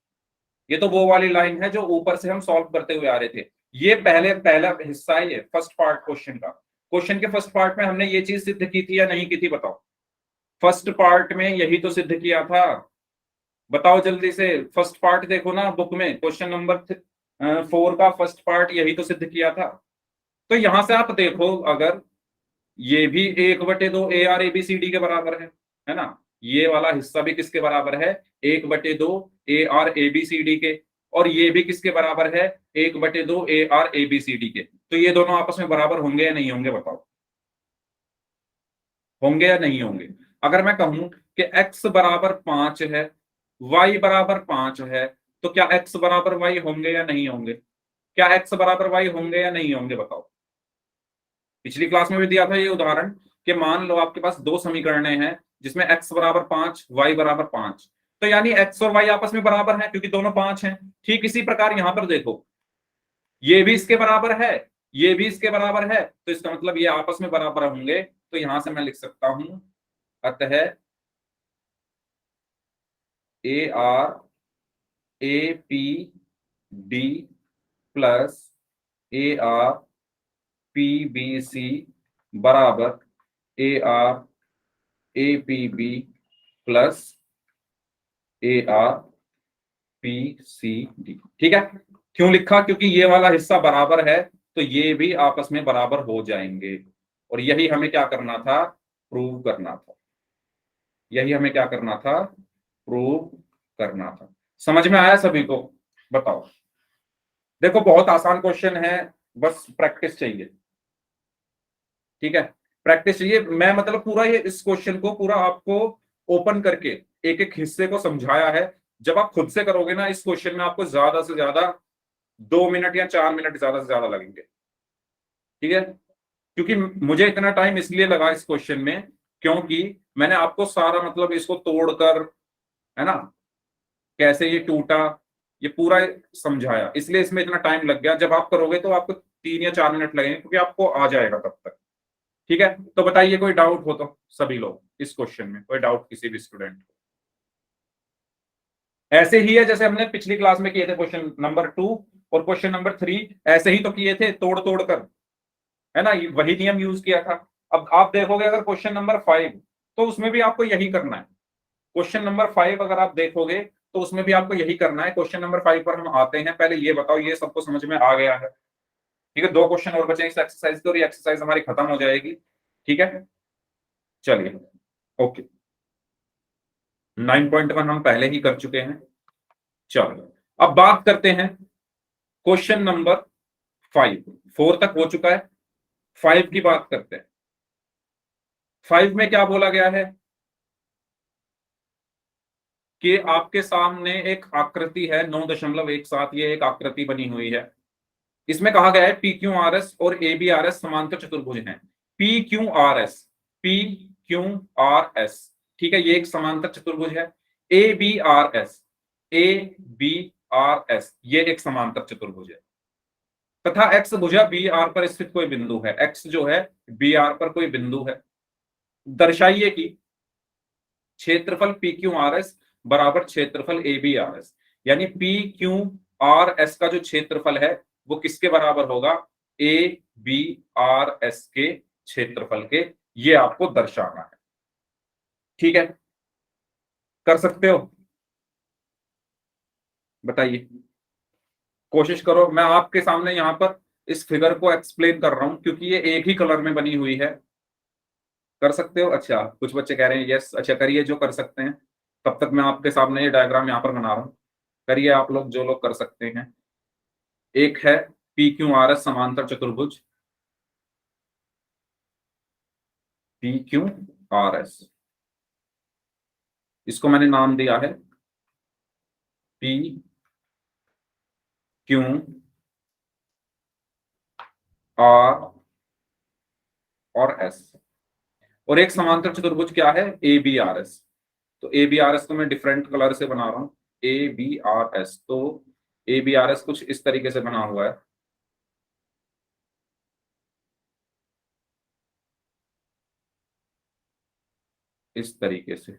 Speaker 1: ये तो वो वाली लाइन है जो ऊपर से हम सॉल्व करते हुए आ रहे थे। ये पहला हिस्सा है, ये फर्स्ट पार्ट क्वेश्चन का। क्वेश्चन के फर्स्ट पार्ट में हमने ये चीज सिद्ध की थी या नहीं की थी? बताओ, फर्स्ट पार्ट में यही तो सिद्ध किया था। बताओ जल्दी से, फर्स्ट पार्ट देखो ना बुक में, क्वेश्चन नंबर 4 का फर्स्ट पार्ट यही तो सिद्ध किया था। तो यहां से आप देखो, अगर ये भी 1/2 AR ABCD के बराबर है ना? ये वाला हिस्सा भी किसके बराबर है? 1/2 AR ABCD के। और ये भी किसके बराबर है? 1/2 AR ABCD के। तो ये दोनों आपस में बराबर होंगे या नहीं होंगे? बताओ, होंगे या नहीं होंगे? अगर मैं कहूं कि x बराबर 5 है, y बराबर 5 है, तो क्या x बराबर y होंगे या नहीं होंगे? क्या x बराबर y होंगे या नहीं होंगे? बताओ। पिछली क्लास में भी दिया था ये उदाहरण, कि मान लो आपके पास दो समीकरणें हैं जिसमें x बराबर 5 y बराबर 5, तो यानी x और y आपस में बराबर हैं क्योंकि दोनों 5 हैं। ठीक इसी प्रकार यहां पर देखो, ये भी इसके बराबर है, ये भी इसके बराबर है, तो इसका मतलब ये आपस में बराबर होंगे। तो यहां से मैं लिख सकता हूं, अतः AR APD plus AR PBC बराबर AR APB plus AR PCD। ठीक है, क्यों लिखा? क्योंकि ये वाला हिस्सा बराबर है तो ये भी आपस में बराबर हो जाएंगे, और यही हमें क्या करना था? प्रूव करना था। यही हमें क्या करना था? प्रूव करना था। समझ में आया सभी को? बताओ। देखो बहुत आसान क्वेश्चन है, बस प्रैक्टिस चाहिए। ठीक है, प्रैक्टिस चाहिए। मैं मतलब पूरा ये इस क्वेश्चन को पूरा आपको ओपन करके एक एक हिस्से को समझाया है। जब आप खुद से करोगे ना इस क्वेश्चन में, आपको ज्यादा से ज्यादा 2 मिनट या 4 मिनट ज्यादा से ज्यादा लगेंगे। ठीक है, क्योंकि मुझे इतना टाइम इसलिए लगा इस क्वेश्चन में क्योंकि मैंने आपको सारा मतलब इसको तोड़कर, है ना, कैसे ये टूटा, ये पूरा समझाया, इसलिए इसमें इतना टाइम लग गया। जब आप करोगे तो आपको 3 या 4 मिनट लगेंगे, क्योंकि आपको आ जाएगा तब तक। ठीक है, तो बताइए कोई डाउट हो तो सभी लोग इस क्वेश्चन में, कोई डाउट किसी भी स्टूडेंट को? ऐसे ही है जैसे हमने पिछली क्लास में किए थे क्वेश्चन नंबर 2 और क्वेश्चन नंबर 3, ऐसे ही तो किए थे तोड़ तोड़ कर, है ना, वही नियम यूज किया था। अब आप देखोगे अगर क्वेश्चन नंबर 5, तो उसमें भी आपको यही करना है। क्वेश्चन नंबर 5 अगर आप देखोगे तो उसमें भी आपको यही करना है। क्वेश्चन नंबर 5 पर हम आते हैं। पहले ये बताओ, ये सबको समझ में आ गया है? ठीक है, 2 क्वेश्चन और बचे इस एक्सरसाइज के और ये एक्सरसाइज हमारी खत्म हो जाएगी। ठीक है, चलिए, ओके। 9.1 हम पहले ही कर चुके हैं। चलो अब बात करते हैं क्वेश्चन नंबर 5। 4 तक हो चुका है, 5 की बात करते हैं। 5 में क्या बोला गया है कि आपके सामने एक आकृति है 9.17, ये एक आकृति बनी हुई है। इसमें कहा गया है पी क्यू आर एस और ए बी आर एस समांतर चतुर्भुज हैं। P Q R S, P Q R S, ठीक है, ये एक समांतर चतुर्भुज है। A B R S, A B R S, ये एक समांतर चतुर्भुज है। तथा एक्स भुजा बी आर पर स्थित कोई बिंदु है। एक्स जो है बी आर पर कोई बिंदु है। दर्शाइए कि क्षेत्रफल पी क्यू आर एस बराबर क्षेत्रफल ए बी आर एस, यानी पी क्यू आर एस का जो क्षेत्रफल है वो किसके बराबर होगा? ए बी आर एस के क्षेत्रफल के। ये आपको दर्शाना है। ठीक है, कर सकते हो? बताइए, कोशिश करो। मैं आपके सामने यहां पर इस फिगर को एक्सप्लेन कर रहा हूं क्योंकि ये एक ही कलर में बनी हुई है। कर सकते हो? अच्छा, कुछ बच्चे कह रहे हैं यस। अच्छा, करिए जो कर सकते हैं। तब तक मैं आपके सामने ये डायग्राम यहां पर बना रहा हूं। करिए आप लोग जो लोग कर सकते हैं। एक है पी क्यू आर एस समांतर चतुर्भुज, पी क्यू आर एस, इसको मैंने नाम दिया है पी क्यू आर और एस। और एक समांतर चतुर्भुज क्या है? A B R S. तो ए बी आर एस को मैं डिफरेंट कलर से बना रहा हूं। ए बी आर एस, तो ए बी आर एस कुछ इस तरीके से बना हुआ है। इस तरीके से,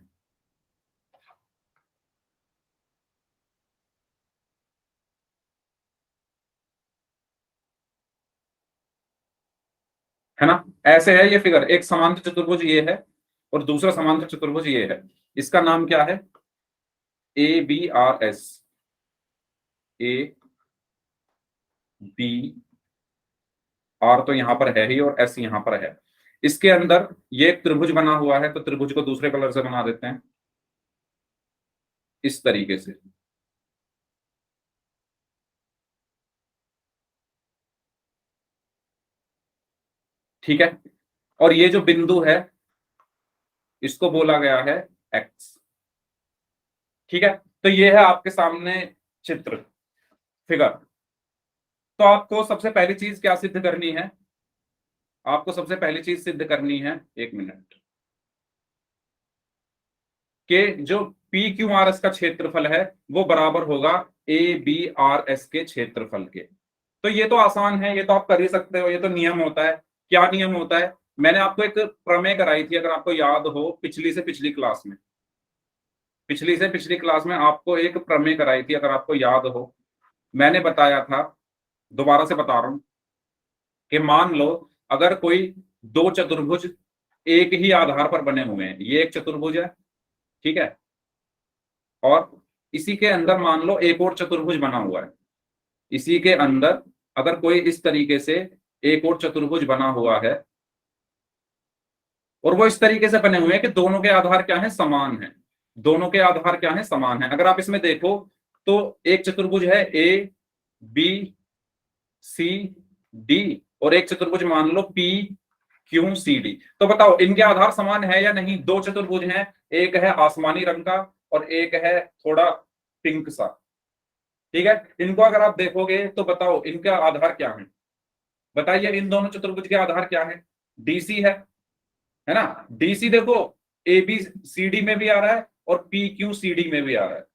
Speaker 1: है ना, ऐसे है ये फिगर। एक समांतर चतुर्भुज ये है और दूसरा समांतर चतुर्भुज ये है। इसका नाम क्या है? A B R S. A B R तो यहां पर है ही और एस यहां पर है। इसके अंदर ये एक त्रिभुज बना हुआ है, तो त्रिभुज को दूसरे कलर से बना देते हैं इस तरीके से। ठीक है, और ये जो बिंदु है इसको बोला गया है एक्स। ठीक है, तो ये है आपके सामने चित्र, फिगर। तो आपको सबसे पहली चीज क्या सिद्ध करनी है? आपको सबसे पहली चीज सिद्ध करनी है, एक मिनट, कि जो पी क्यू आर एस का क्षेत्रफल है वो बराबर होगा ए बी आर एस के क्षेत्रफल के। तो ये तो आसान है, ये तो आप कर ही सकते हो, ये तो नियम होता है। क्या नियम होता है? मैंने आपको एक प्रमेय कराई थी, अगर आपको याद हो, पिछली से पिछली क्लास में। पिछली से पिछली क्लास में आपको एक प्रमेय कराई थी, अगर आपको याद हो। मैंने बताया था, दोबारा से बता रहा हूं, कि मान लो अगर कोई दो चतुर्भुज एक ही आधार पर बने हुए हैं, ये एक चतुर्भुज है, ठीक है, और इसी के अंदर मान लो एक और चतुर्भुज बना हुआ है, इसी के अंदर अगर कोई इस तरीके से एक और चतुर्भुज बना हुआ है और वो इस तरीके से बने हुए हैं कि दोनों के आधार क्या है, समान है, दोनों के आधार क्या है, समान है। अगर आप इसमें देखो तो एक चतुर्भुज है ए बी सी डी और एक चतुर्भुज मान लो पी क्यू सी डी। तो बताओ इनके आधार समान है या नहीं? दो चतुर्भुज हैं, एक है आसमानी रंग का और एक है थोड़ा पिंक सा, ठीक है। इनको अगर आप देखोगे तो बताओ इनका आधार क्या है, बताइए इन दोनों चतुर्भुज के आधार क्या है? डीसी है ना। डीसी देखो ए बी सी डी में भी आ रहा है और पी क्यू सी डी में भी आ रहा है,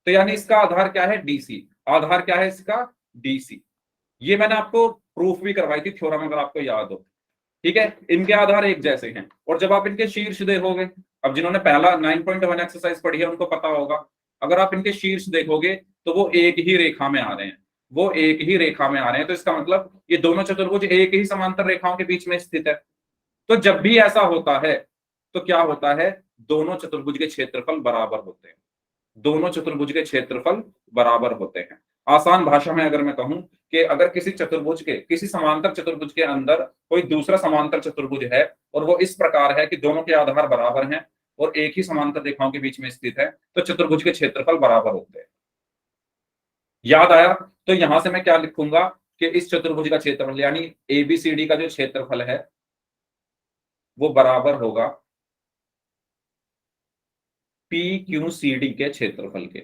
Speaker 1: तो यानी इसका आधार क्या है, डीसी। आधार क्या है इसका, डीसी। ये मैंने आपको प्रूफ भी करवाई थी थ्योरम, अगर आपको याद हो, ठीक है। इनके आधार एक जैसे हैं और जब आप इनके शीर्ष देखोगे, अब जिन्होंने पहला 9.1 एक्सरसाइज पढ़ी है उनको पता होगा, अगर आप इनके शीर्ष देखोगे तो वो एक ही रेखा में आ रहे हैं, वो एक ही रेखा में आ रहे हैं। तो इसका मतलब ये दोनों चतुर्भुज एक ही समांतर रेखाओं के बीच में स्थित है। तो जब भी ऐसा होता है तो क्या होता है, दोनों चतुर्भुज के क्षेत्रफल बराबर होते हैं, दोनों चतुर्भुज के क्षेत्रफल बराबर होते हैं। आसान भाषा में अगर मैं कहूं कि अगर किसी चतुर्भुज के, किसी समांतर चतुर्भुज के अंदर कोई दूसरा समांतर चतुर्भुज है और वो इस प्रकार है कि दोनों के आधार बराबर हैं और एक ही समांतर रेखाओं के बीच में स्थित है, तो चतुर्भुज के क्षेत्रफल बराबर होते हैं। याद आया? तो यहां से मैं क्या लिखूंगा कि इस चतुर्भुज का क्षेत्रफल यानी एबीसीडी का जो क्षेत्रफल है वो बराबर होगा पी क्यू सी डी के क्षेत्रफल के।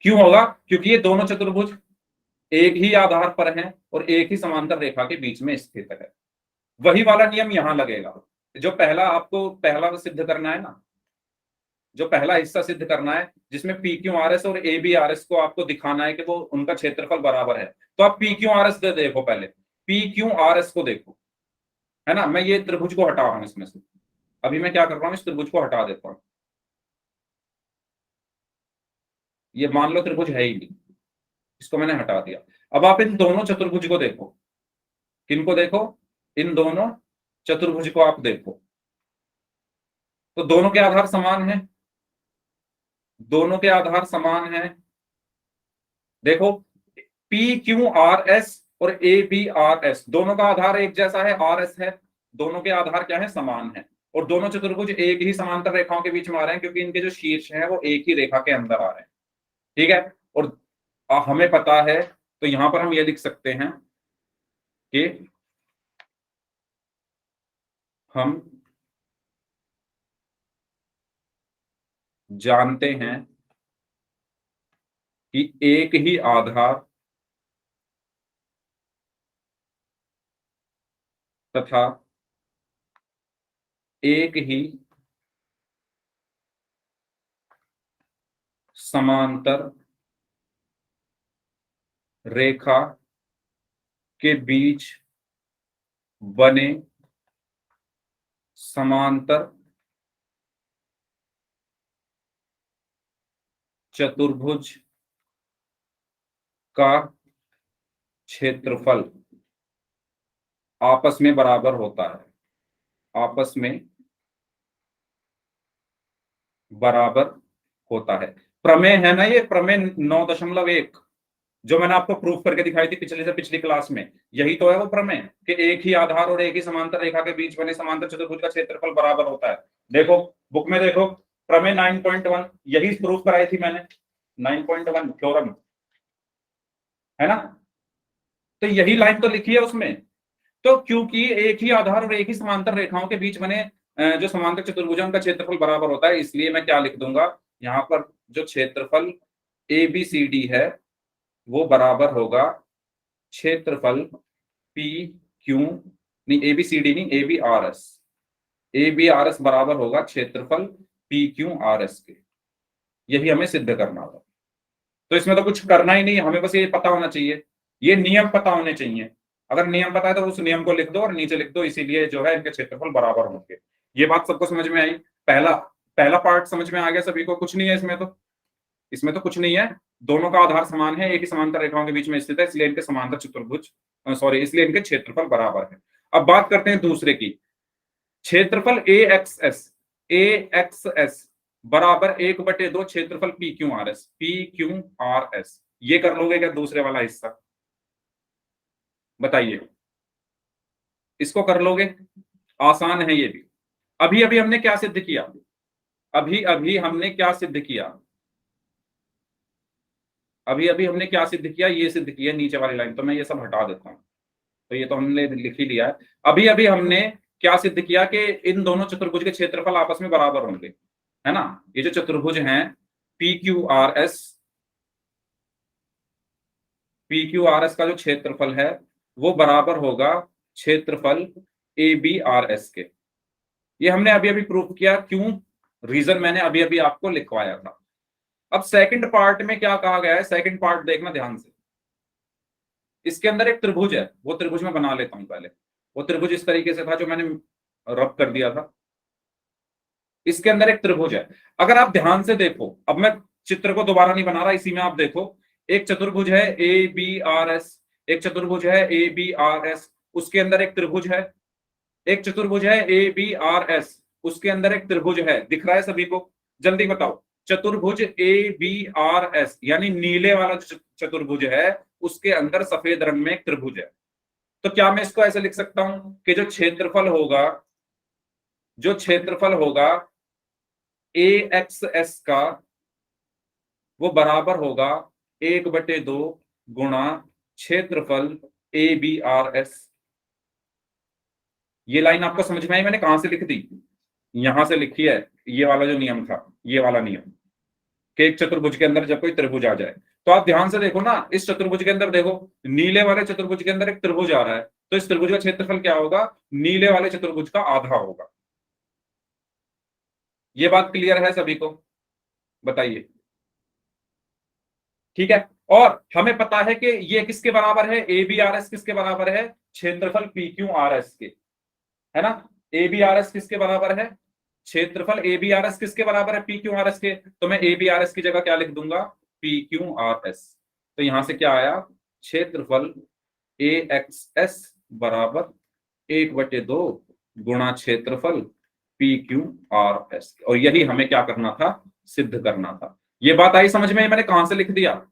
Speaker 1: क्यों होगा? क्योंकि ये दोनों चतुर्भुज एक ही आधार पर हैं और एक ही समांतर रेखा के बीच में स्थित है। वही वाला नियम यहां लगेगा। जो पहला आपको पहला सिद्ध करना है ना, जो पहला हिस्सा सिद्ध करना है जिसमें पी क्यू आर एस और ए बी आर एस को आपको दिखाना है कि वो उनका क्षेत्रफल बराबर है, तो आप पी क्यू आर एस देखो, पहले पी क्यू आर एस को देखो, है ना। मैं ये त्रिभुज को हटा रहा हूं इसमें से, अभी मैं क्या कर रहा हूं, इस त्रिभुज को हटा देता हूं। ये मान लो त्रिभुज है ही नहीं, इसको मैंने हटा दिया। अब आप इन दोनों चतुर्भुज को देखो, किनको देखो, इन दोनों चतुर्भुज को आप देखो, तो दोनों के आधार समान हैं, दोनों के आधार समान हैं। देखो पी क्यू आर एस और ए बी आर एस दोनों का आधार एक जैसा है, आर एस है, दोनों के आधार क्या है, समान है। और दोनों चतुर्भुज एक ही समांतर रेखाओं के बीच में आ रहे हैं क्योंकि इनके जो शीर्ष हैं वो एक ही रेखा के अंदर आ रहे हैं, ठीक है। और हमें पता है तो यहां पर हम ये लिख सकते हैं कि हम जानते हैं कि एक ही आधार तथा एक ही समांतर रेखा के बीच बने समांतर चतुर्भुज का क्षेत्रफल आपस में बराबर होता है, आपस में बराबर होता है। प्रमेय है ना ये, प्रमेय 9.1 जो मैंने आपको प्रूफ करके दिखाई थी पिछले से पिछली क्लास में, यही तो है वो प्रमेय कि एक ही आधार और एक ही समांतर रेखा के बीच बने समांतर चतुर्भुज का क्षेत्रफल बराबर होता है। देखो बुक में देखो, प्रमेय 9.1 यही प्रूफ कराई थी मैंने, 9.1 थ्योरम, है ना। तो यही लाइन तो लिखी है उसमें। तो क्योंकि एक ही आधार और एक ही समांतर रेखाओं के बीच बने जो समांतर चतुर्भुजों का क्षेत्रफल बराबर होता है, इसलिए मैं क्या लिख दूंगा यहाँ पर, जो क्षेत्रफल ए बी सी डी है वो बराबर होगा क्षेत्रफल पी क्यू, नहीं ए बी सी डी नहीं, A B R S, A B R S बराबर होगा क्षेत्रफल पी क्यू आर एस के। यही हमें सिद्ध करना होगा। तो इसमें तो कुछ करना ही नहीं है, हमें बस ये पता होना चाहिए, ये नियम पता होने चाहिए। अगर नियम पता है तो उस नियम को लिख दो और नीचे लिख दो इसीलिए जो है इनके क्षेत्रफल बराबर होंगे। ये बात सबको समझ में आई? पहला पहला पार्ट समझ में आ गया सभी को? कुछ नहीं है इसमें तो, इसमें तो कुछ नहीं है। दोनों का आधार समान है, एक ही समांतर रेखाओं के बीच में स्थित है, इसलिए इनके समांतर चतुर्भुज सॉरी इसलिए इनके क्षेत्रफल बराबर है। अब बात करते हैं दूसरे की, क्षेत्रफल ए एक्स एस बराबर 1/2 क्षेत्रफल P Q R S. P Q R S ये कर लोगे क्या दूसरे वाला हिस्सा? बताइए, इसको कर लोगे? आसान है ये भी। अभी अभी हमने क्या सिद्ध किया? अभी अभी हमने क्या सिद्ध किया? अभी अभी हमने क्या सिद्ध किया? ये सिद्ध किया नीचे वाली लाइन, तो मैं ये सब हटा देता हूं। तो ये तो हमने लिख ही लिया है। अभी अभी हमने क्या सिद्ध किया कि इन दोनों चतुर्भुज के क्षेत्रफल आपस में बराबर होंगे, है ना? ये जो चतुर्भुज हैं P Q R S, P Q R S का जो क्षेत्रफल है वो बराबर होगा क्षेत्रफल ए बी आर एस के। ये हमने अभी अभी प्रूफ किया। क्यों? रीजन मैंने अभी अभी आपको लिखवाया था। अब सेकंड पार्ट में क्या कहा गया है, सेकंड पार्ट देखना ध्यान से। इसके अंदर एक त्रिभुज है, वो त्रिभुज मैं बना लेता हूं पहले। वो त्रिभुज इस तरीके से था जो मैंने रब कर दिया था। इसके अंदर एक त्रिभुज है। अगर आप ध्यान से देखो, अब मैं चित्र को दोबारा नहीं बना रहा, इसी में आप देखो। एक चतुर्भुज है ए बी आर एस, एक चतुर्भुज है ए बी आर एस, उसके अंदर एक त्रिभुज है। एक चतुर्भुज है ए बी आर एस, उसके अंदर एक त्रिभुज है। दिख रहा है सभी को? जल्दी बताओ। चतुर्भुज ए बी आर एस यानी नीले वाला चतुर्भुज है, उसके अंदर सफेद रंग में एक त्रिभुज है। तो क्या मैं इसको ऐसे लिख सकता हूं कि जो क्षेत्रफल होगा, जो क्षेत्रफल होगा ए एक्स एस का, वो बराबर होगा 1/2 गुणा क्षेत्रफल ए बी आर एस। ये लाइन आपको समझ में आई? मैंने कहां से लिख दी? यहां से लिखी है। ये वाला जो नियम था, ये वाला नियम कि एक चतुर्भुज के अंदर जब कोई त्रिभुज आ जाए, तो आप ध्यान से देखो ना, इस चतुर्भुज के अंदर देखो, नीले वाले चतुर्भुज के अंदर एक त्रिभुज आ रहा है, तो इस त्रिभुज का क्षेत्रफल क्या होगा? नीले वाले चतुर्भुज का आधा होगा। ये बात क्लियर है सभी को? बताइए। ठीक है। और हमें पता है कि ये किसके बराबर है? ए बी आर एस किसके बराबर है? क्षेत्रफल पी क्यू आर एस के, है ना? ए बी आर एस किसके बराबर है? क्षेत्रफल ए बी आर एस किसके बराबर है? पी क्यू आर एस के। तो मैं ए बी आर एस की जगह क्या लिख दूंगा? P Q R S. तो यहां से क्या आया? क्षेत्रफल ए एक्स एस बराबर 1/2 गुणा क्षेत्रफल पी क्यू आर एस। और यही हमें क्या करना था? सिद्ध करना था। ये बात आई समझ में? मैंने कहां से लिख दिया?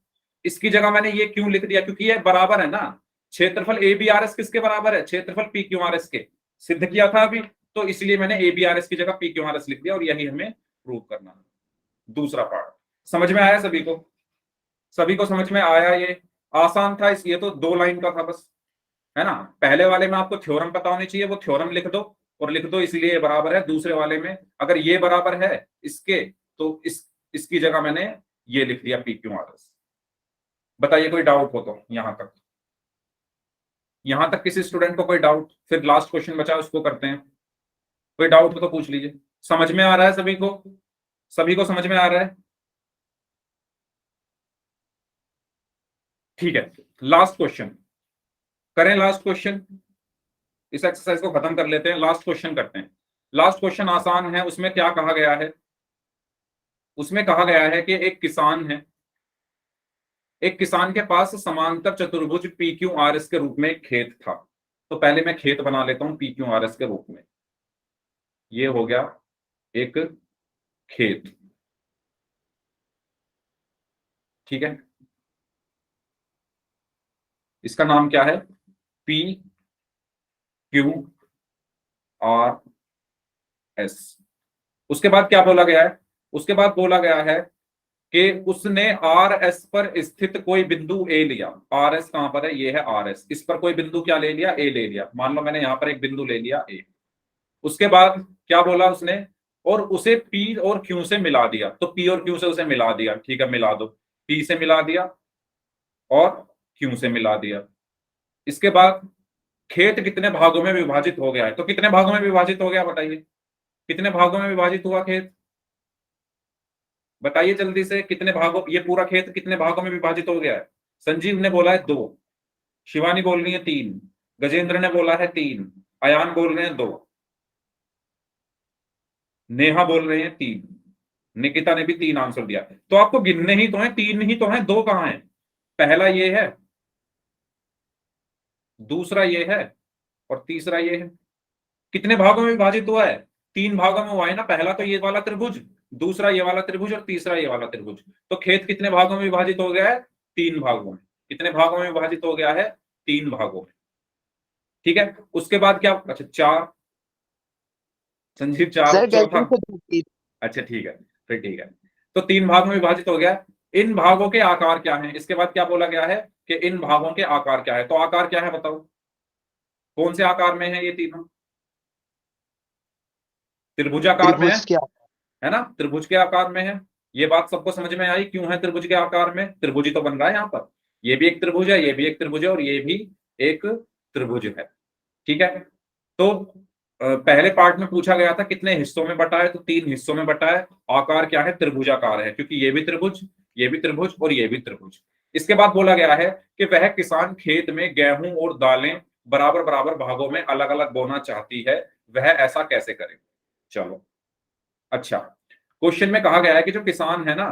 Speaker 1: इसकी जगह मैंने ये क्यों लिख दिया? क्योंकि ये बराबर है ना। क्षेत्रफल ए बी आर एस किसके बराबर है? क्षेत्रफल पी क्यू आर एस के। सिद्ध किया था अभी, तो इसलिए मैंने ए बी आर एस की जगह पी क्यू आर एस लिख दिया, और यही हमें प्रूव करना है। दूसरा पार्ट समझ में आया सभी को? सभी को समझ में आया? ये आसान था। इस ये तो 2 लाइन का था बस, है ना? पहले वाले में आपको थ्योरम पता होनी चाहिए, वो थ्योरम लिख दो और लिख दो इसलिए ये बराबर है। दूसरे वाले में अगर ये बराबर है इसके, तो इसकी जगह मैंने ये लिख दिया पी क्यू आर एस। बताइए कोई डाउट हो तो यहां तक? यहां तक किसी स्टूडेंट को कोई डाउट? फिर लास्ट क्वेश्चन बचा उसको करते हैं। कोई डाउट हो तो पूछ लीजिए। समझ में आ रहा है सभी को? सभी को समझ में आ रहा है? ठीक है, लास्ट क्वेश्चन करें। लास्ट क्वेश्चन, इस एक्सरसाइज को खत्म कर लेते हैं, लास्ट क्वेश्चन करते हैं। लास्ट क्वेश्चन आसान है। उसमें क्या कहा गया है? उसमें कहा गया है कि एक किसान है, एक किसान के पास समांतर चतुर्भुज पी क्यू आर एस के रूप में एक खेत था। तो पहले मैं खेत बना लेता हूं पी क्यू आर एस के रूप में। ये हो गया एक खेत, ठीक है। इसका नाम क्या है? P Q R S. उसके बाद क्या बोला गया है? उसके बाद बोला गया है कि उसने आर एस पर स्थित कोई बिंदु ए लिया। आर एस कहां पर है? ये है आर एस। इस पर कोई बिंदु क्या ले लिया? ए ले लिया। मान लो मैंने यहां पर एक बिंदु ले लिया ए। उसके बाद क्या बोला उसने? और उसे पी और क्यू से मिला दिया। तो पी और क्यू से उसे मिला दिया, ठीक है, मिला दो। पी से मिला दिया और क्यू से मिला दिया। इसके बाद खेत कितने भागों में विभाजित हो गया है? तो कितने भागों में विभाजित हो गया बताइए? कितने भागों में विभाजित हुआ खेत? बताइए जल्दी से, कितने भागों, ये पूरा खेत कितने भागों में विभाजित हो गया है? संजीव ने बोला है 2, शिवानी बोल रही है 3, गजेंद्र ने बोला है 3, अयान बोल रहे हैं 2, नेहा बोल रहे हैं 3, निकिता ने भी 3 आंसर दिया। तो आपको गिनने ही तो है, 3 ही तो है, 2 कहां है? पहला ये है, दूसरा ये है, और तीसरा ये है। कितने भागों में विभाजित हुआ है? 3 भागों में हुआ है ना। पहला तो ये वाला त्रिभुज, दूसरा ये वाला त्रिभुज और तीसरा ये वाला त्रिभुज। तो खेत कितने भागों में विभाजित हो गया है? 3 भागों में। कितने भागों में विभाजित हो गया है? 3 भागों में। ठीक है, उसके बाद क्या? अच्छा 4, संजीव 4,
Speaker 3: सर
Speaker 1: चौथा।
Speaker 3: गलती से
Speaker 1: अच्छा ठीक है, फिर ठीक है। तो 3 भागों में विभाजित हो गया। इन भागों के आकार क्या हैं? इसके बाद क्या बोला गया है कि इन भागों के आकार क्या है? तो आकार क्या है बताओ, कौन से आकार में है ये तीनों? त्रिभुजाकार में है,
Speaker 3: त्रिभुज क्या?
Speaker 1: है ना? त्रिभुज के आकार में है। ये बात सबको समझ में आई क्यों है त्रिभुज के आकार में? त्रिभुज ही तो बन रहा है यहाँ पर। ये भी एक त्रिभुज है, ये भी एक त्रिभुज है, और ये भी एक त्रिभुज है। ठीक है, तो पहले पार्ट में पूछा गया था कितने हिस्सों में बटा है, तो 3 हिस्सों में बटा है। आकार क्या है? त्रिभुजाकार है, क्योंकि ये भी त्रिभुज, ये भी त्रिभुज और ये भी त्रिभुज। इसके बाद बोला गया है कि वह किसान खेत में गेहूं और दालें बराबर बराबर भागों में अलग अलग बोना चाहती है, वह ऐसा कैसे करे? चलो, अच्छा, क्वेश्चन में कहा गया है कि जो किसान है ना,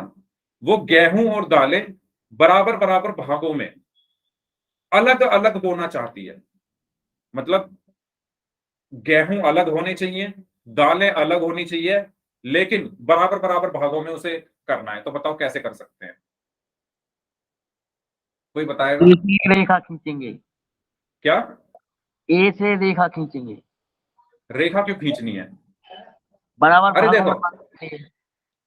Speaker 1: वो गेहूं और दालें बराबर बराबर भागों में अलग अलग बोना चाहती है। मतलब गेहूं अलग होने चाहिए, दालें अलग होनी चाहिए, लेकिन बराबर बराबर भागों में उसे करना है। तो बताओ कैसे कर सकते हैं? कोई बताएगा?
Speaker 4: एक ही रेखा खींचेंगे,
Speaker 1: क्या
Speaker 4: ए से रेखा खींचेंगे,
Speaker 1: रेखा क्यों खींचनी है?
Speaker 4: बराबर
Speaker 1: अरे
Speaker 4: भागों में
Speaker 1: देखो,
Speaker 4: बांटेंगे।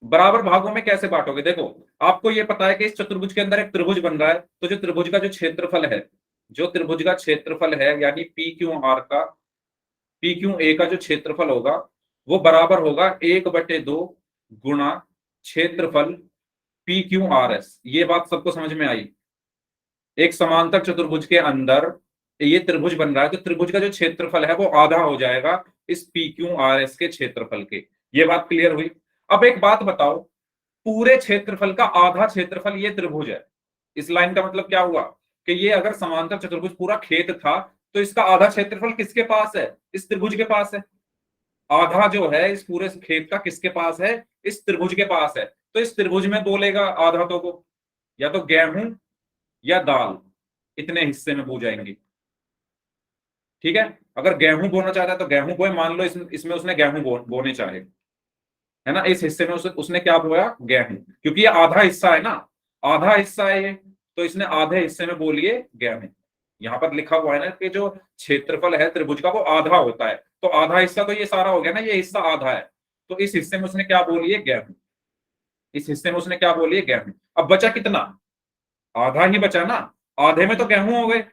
Speaker 1: बराबर भागों में कैसे बांटोगे? देखो, आपको ये पता है कि इस चतुर्भुज के अंदर एक त्रिभुज बन रहा है, तो जो त्रिभुज का जो क्षेत्रफल है, जो त्रिभुज का क्षेत्रफल है, यानी पी क्यू आर का, पी क्यू ए का जो क्षेत्रफल होगा, वो बराबर होगा 1/2 गुणा क्षेत्रफल पी क्यू आर एस। ये बात सबको समझ में आई? एक समांतर चतुर्भुज के अंदर ये त्रिभुज बन रहा है, तो त्रिभुज का जो क्षेत्रफल है वो आधा हो जाएगा इस पी क्यू आर एस के क्षेत्रफल के। ये बात क्लियर हुई? अब एक बात बताओ, पूरे क्षेत्रफल का आधा क्षेत्रफल ये त्रिभुज है। इस लाइन का मतलब क्या हुआ कि ये अगर समांतर चतुर्भुज पूरा खेत था, तो इसका आधा क्षेत्रफल किसके पास है? इस त्रिभुज के पास है। आधा जो है इस पूरे खेत का किसके पास है? इस त्रिभुज के पास है। तो इस त्रिभुज में बोलेगा आधा तो को या तो गेहूं या दाल, इतने हिस्से में बो जाएंगे। ठीक है, अगर गेहूं बोना चाहता है तो गेहूं बोए, मान लो इसमें उसने गेहूं बोने चाहे, है ना, इस हिस्से में उसने क्या बोया? गेहूं, क्योंकि ये आधा हिस्सा है ना, आधा हिस्सा है ये, तो इसने आधे हिस्से में बोलिए गेहूं। यहां पर लिखा हुआ है ना कि जो क्षेत्रफल है त्रिभुज का वो आधा होता है, तो आधा हिस्सा तो ये सारा हो गया ना, ये हिस्सा आधा है, तो इस हिस्से में उसने क्या बोलिए? गेहूं। इस हिस्से में उसने क्या बोलिए? गेहूं। अब बचा कितना? आधा ही बचा ना, आधे में तो गेहूं हो गए,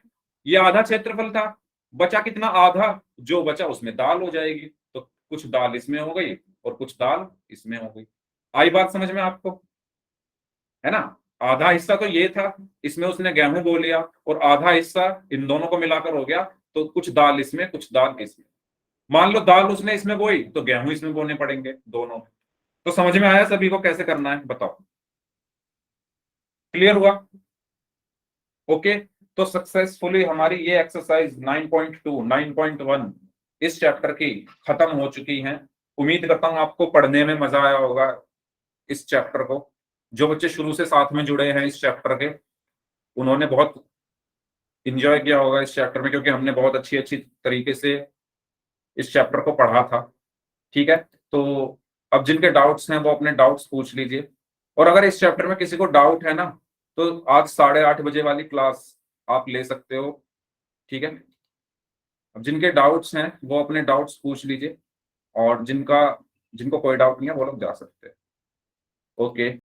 Speaker 1: ये आधा क्षेत्रफल था, बचा कितना? आधा। जो बचा उसमें दाल हो जाएगी, तो कुछ दाल इसमें हो गई और कुछ दाल इसमें हो गई। आई बात समझ में आपको? है ना, आधा हिस्सा तो ये था, इसमें उसने गेहूं बो लिया, और आधा हिस्सा इन दोनों को मिलाकर हो गया, तो कुछ दाल इसमें कुछ दाल इसमें। मान लो दाल उसने इसमें बोई, तो गेहूं इसमें बोने पड़ेंगे दोनों। तो समझ में आया सभी को कैसे करना है? बताओ, क्लियर हुआ? ओके, तो सक्सेसफुली हमारी ये एक्सरसाइज 9.2 9.1 इस चैप्टर की खत्म हो चुकी है। उम्मीद करता हूं आपको पढ़ने में मजा आया होगा इस चैप्टर को। जो बच्चे शुरू से साथ में जुड़े हैं इस चैप्टर के, उन्होंने बहुत इंजॉय किया होगा इस चैप्टर में, क्योंकि हमने बहुत अच्छी अच्छी तरीके से इस चैप्टर को पढ़ा था। ठीक है, तो अब जिनके डाउट्स हैं वो अपने डाउट्स पूछ लीजिए, और अगर इस चैप्टर में किसी को डाउट है ना, तो आज 8:30 बजे वाली क्लास आप ले सकते हो। ठीक है, अब जिनके डाउट्स हैं वो अपने डाउट्स पूछ लीजिए, और जिनको कोई डाउट नहीं है वो लोग जा सकते हैं। ओके।